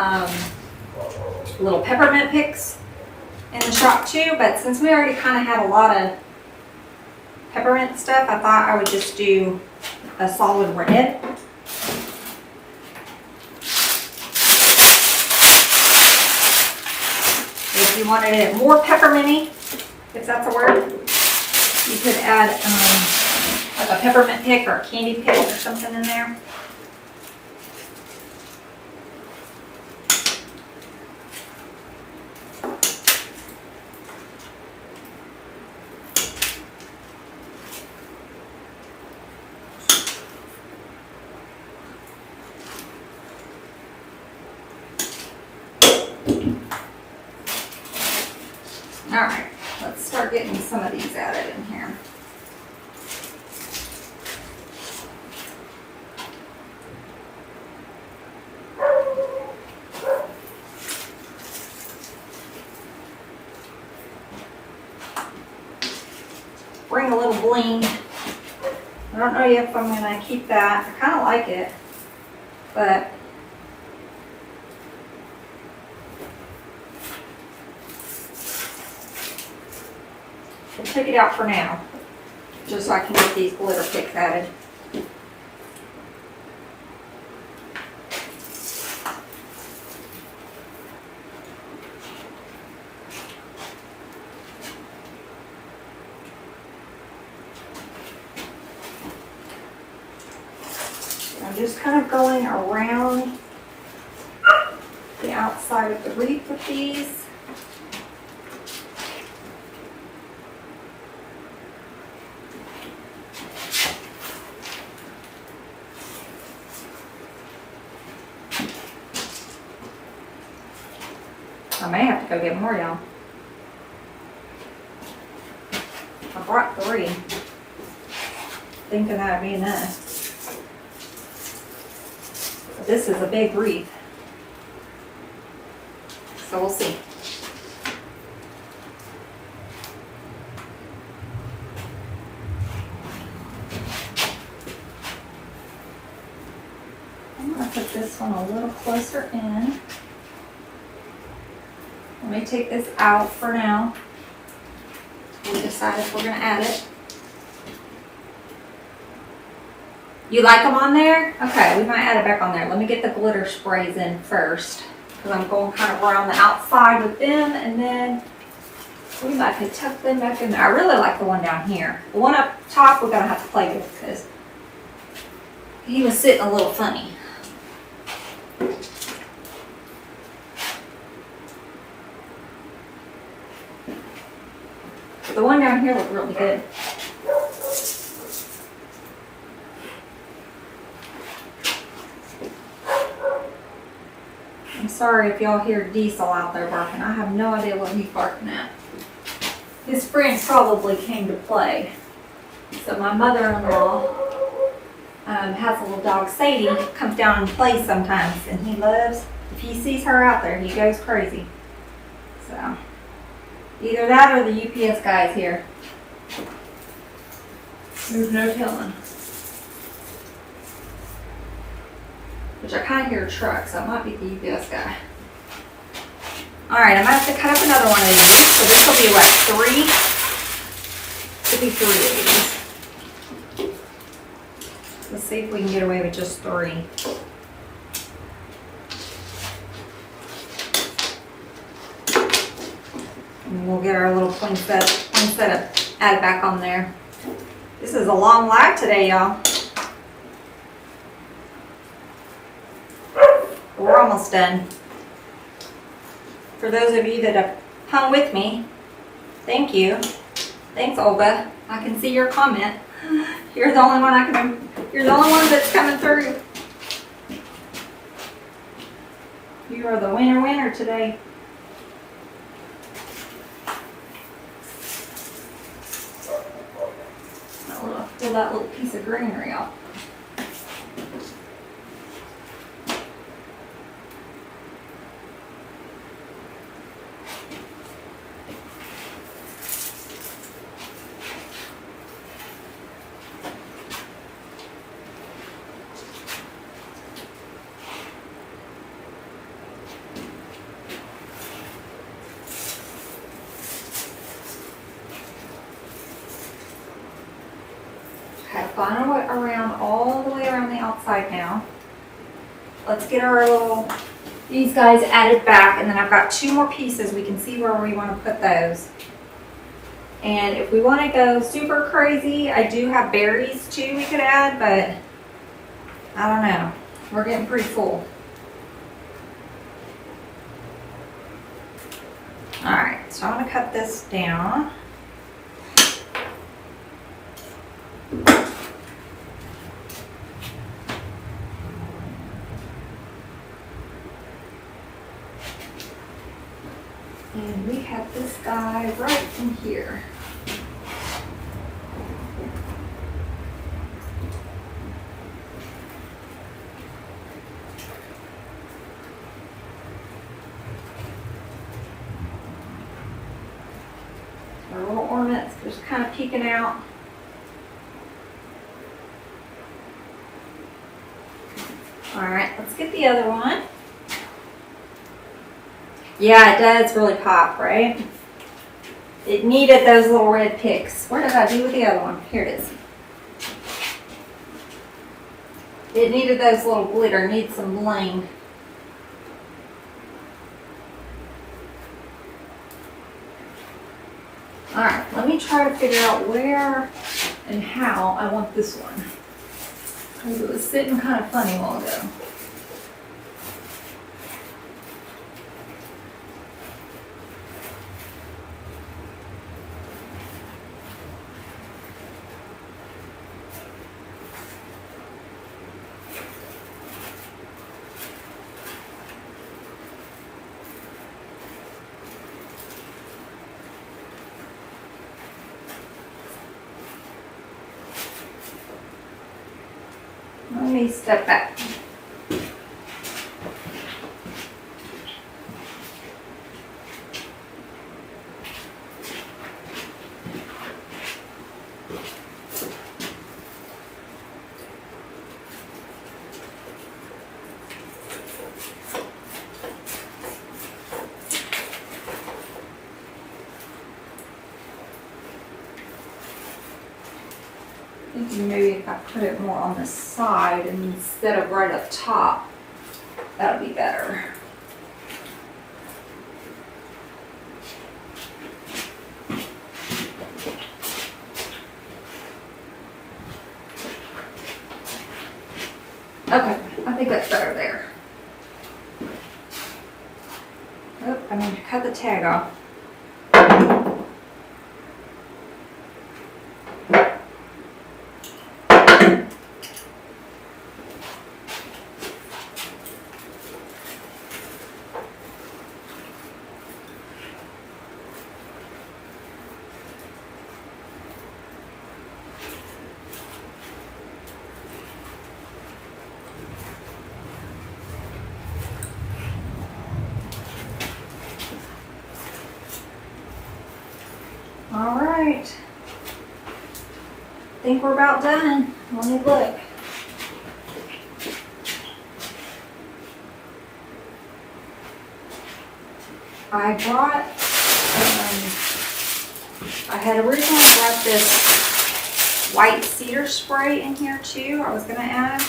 little peppermint picks in the shop too, but since we already kind of had a lot of peppermint stuff, I thought I would just do a solid red. If you wanted it more pepperminty, if that's a word, you could add like a peppermint pick or a candy pick or something in there. All right, let's start getting some of these added in here. Bring a little bling. I don't know if I'm gonna keep that. I kind of like it, but I'll take it out for now, just so I can get these glitter picks added. I'm just kind of going around the outside of the wreath with these. I may have to go get more, y'all. I brought 3, thinking that'd be enough. But this is a big wreath, so we'll see. I'm gonna put this one a little closer in. Let me take this out for now. We'll decide if we're gonna add it. You like them on there? Okay, we might add it back on there. Let me get the glitter sprays in first, because I'm going kind of around the outside with them, and then we might could tuck them back in there. I really like the one down here. The one up top we're gonna have to play with because he was sitting a little funny. The one down here looked really good. I'm sorry if y'all hear Diesel out there barking. I have no idea what he's barking at. His friends probably came to play. So my mother-in-law has a little dog, Sadie, comes down and plays sometimes, and he loves, if he sees her out there, he goes crazy. So, either that or the UPS guy's here. There's no telling. Which I kind of hear a truck, so it might be the UPS guy. Alright, I'm going to have to cut up another one of these. So this will be what, 3? Could be 3 of these. Let's see if we can get away with just 3. And we'll get our little poinsettia added back on there. This is a long live today, y'all. We're almost done. For those of you that have hung with me, thank you. Thanks, Olga. I can see your comment. You're the only one you're the only one that's coming through. You are the winner today. I'll pull that little piece of greenery off. Final around all the way around the outside now. Let's get our these guys added back, and then I've got 2 more pieces. We can see where we want to put those. And if we want to go super crazy, I do have berries too we could add, but I don't know. We're getting pretty full. Alright, so I'm going to cut this down. And we have this guy right in here. Our little ornaments just kind of peeking out. All right, let's get the other one. Yeah, it does really pop, right? It needed those little red picks. Where did I do with the other one? Here it is. It needed those little glitter, needs some bling. Alright, let me try to figure out where and how I want this one. Because it was sitting kind of funny a while ago. Let me step back. Thinking maybe if I put it more on the side instead of right up top, that'll be better. Okay, I think that's better there. Oh, I need to cut the tag off. All right. I think we're about done. Let me look. I brought, I had originally brought this white cedar spray in here too. I was gonna add.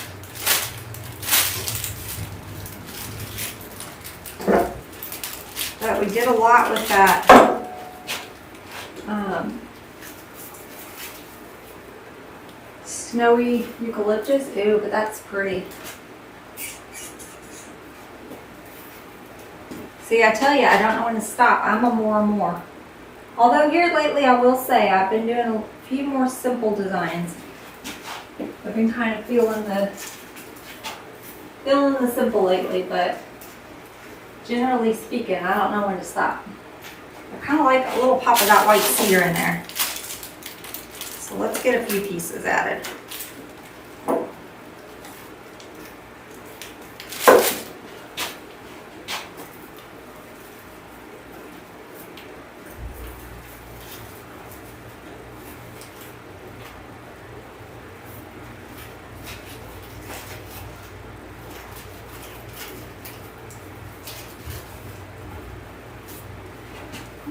But we did a lot with that snowy eucalyptus. Ew, but that's pretty. See, I tell you, I don't know when to stop. I'm a more and more. Although here lately, I will say, I've been doing a few more simple designs. I've been kind of feeling the simple lately, but generally speaking, I don't know when to stop. I kind of like a little pop of that white cedar in there. So let's get a few pieces added.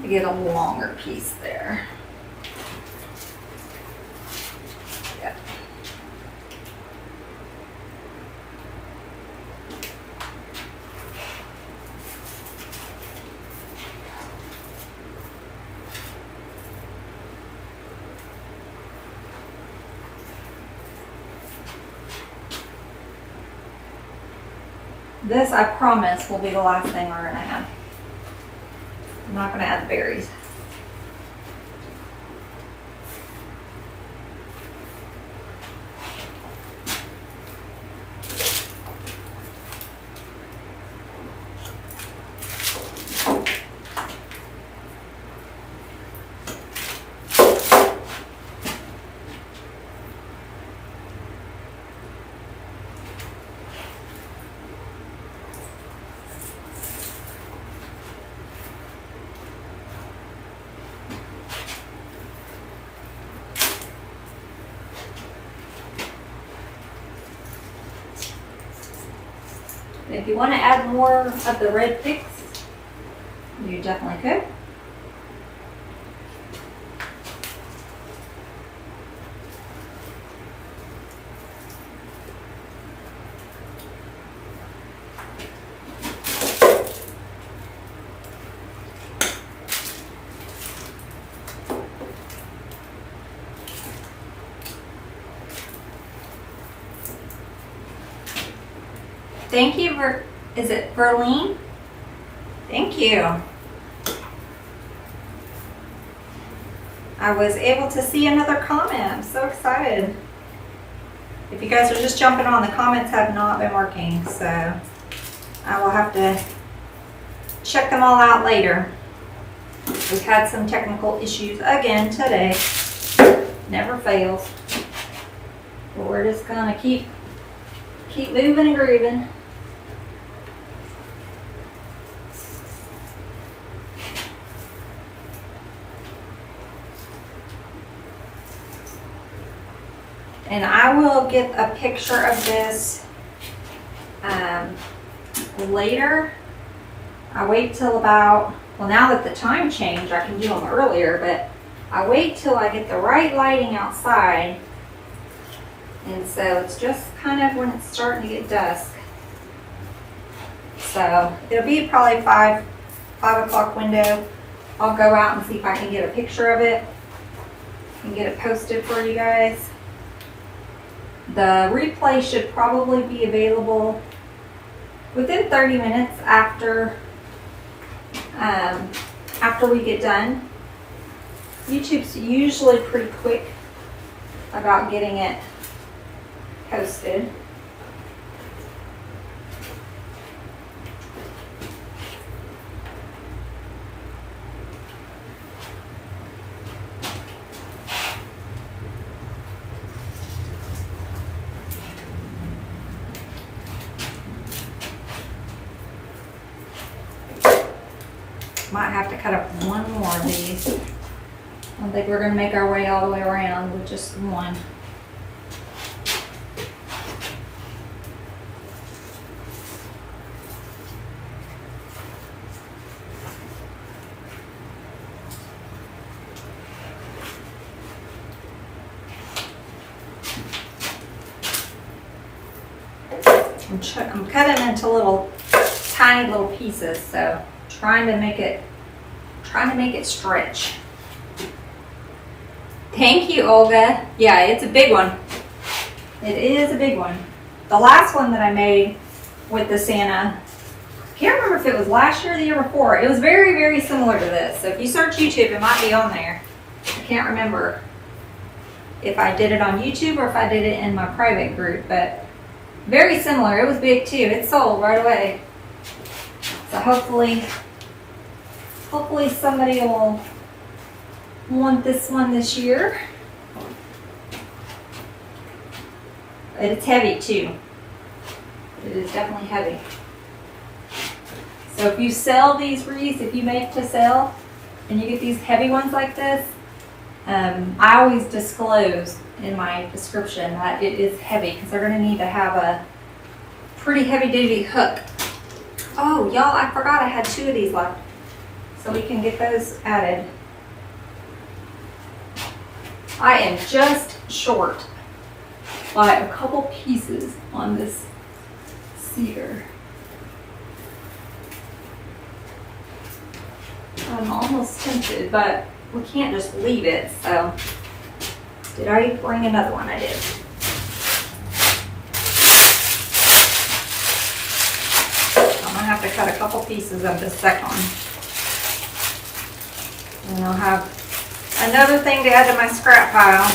Get a longer piece there. Yeah. This, I promise, will be the last thing we're gonna add. I'm not going to add the berries. If you want to add more of the red picks, you definitely could. Thank you for, is it Verlene? Thank you. I was able to see another comment. I'm so excited. If you guys are just jumping on, the comments have not been working, so I will have to check them all out later. We've had some technical issues again today. Never fails. But we're just gonna keep moving and grooving. And I will get a picture of this later. I wait till about, well, now that the time changed, I can do them earlier, but I wait till I get the right lighting outside. And so it's just kind of when it's starting to get dusk. So it'll be probably 5 o'clock window. I'll go out and see if I can get a picture of it and get it posted for you guys. The replay should probably be available within 30 minutes after we get done. YouTube's usually pretty quick about getting it posted. Might have to cut up one more of these. I don't think we're gonna make our way all the way around with just one. I'm cutting into tiny little pieces, so trying to make it stretch. Thank you, Olga. Yeah, it's a big one. It is a big one. The last one that I made with the Santa, I can't remember if it was last year or the year before. It was very, very similar to this. So if you search YouTube, it might be on there. I can't remember if I did it on YouTube or if I did it in my private group, but very similar. It was big too. It sold right away. So hopefully somebody will want this one this year. It's heavy too. It is definitely heavy. So if you sell these wreaths, if you make to sell, and you get these heavy ones like this, I always disclose in my description that it is heavy because they're going to need to have a pretty heavy duty hook. Oh, y'all, I forgot I had 2 of these left. So we can get those added. I am just short by a couple pieces on this cedar. I'm almost tempted, but we can't just leave it, so. Did I bring another one? I did. I'm gonna have to cut a couple pieces of this second one. And I'll have another thing to add to my scrap pile.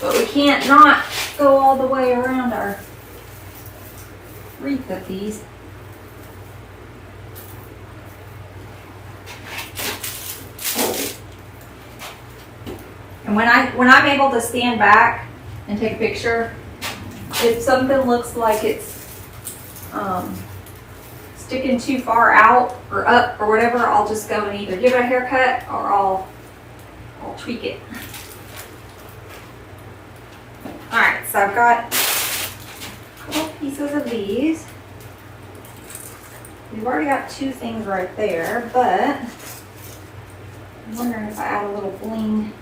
But we can't not go all the way around our wreath of these. And when I'm able to stand back and take a picture, if something looks like it's sticking too far out or up or whatever, I'll just go and either give it a haircut or I'll tweak it. Alright, so I've got a couple pieces of these. We've already got 2 things right there, but I'm wondering if I add a little bling.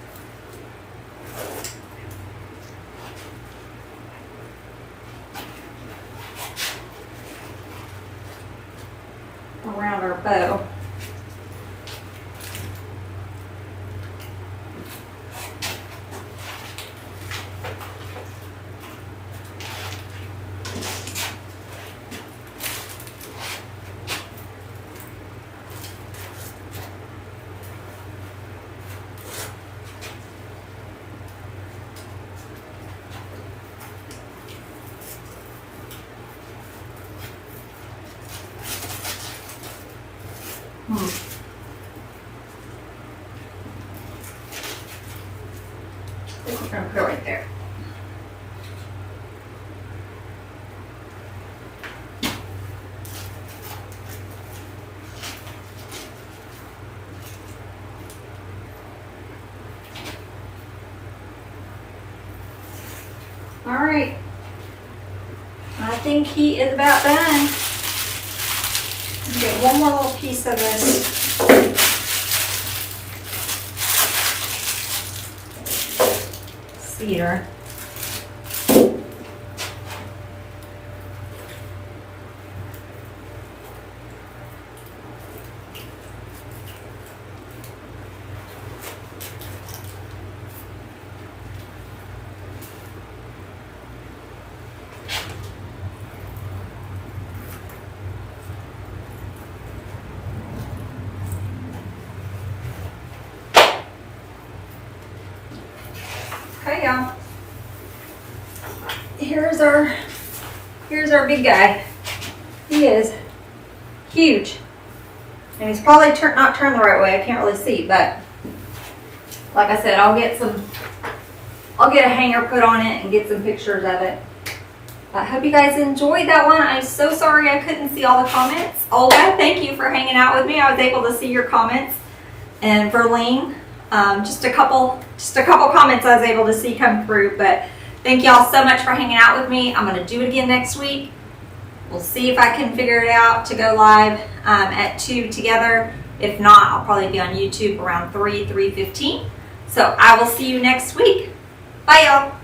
Around our bow. This is going to go right there. All right. I think he is about done. Get one more little piece of this. Cedar. Okay, y'all. Here's our big guy. He is huge. And he's probably not turned the right way. I can't really see, but like I said, I'll get a hanger put on it and get some pictures of it. I hope you guys enjoyed that one. I'm so sorry I couldn't see all the comments. Olga, thank you for hanging out with me. I was able to see your comments. And Verlene, just a couple comments I was able to see come through. But thank y'all so much for hanging out with me. I'm going to do it again next week. We'll see if I can figure it out to go live at 2 together. If not, I'll probably be on YouTube around 3:15. So I will see you next week. Bye, y'all.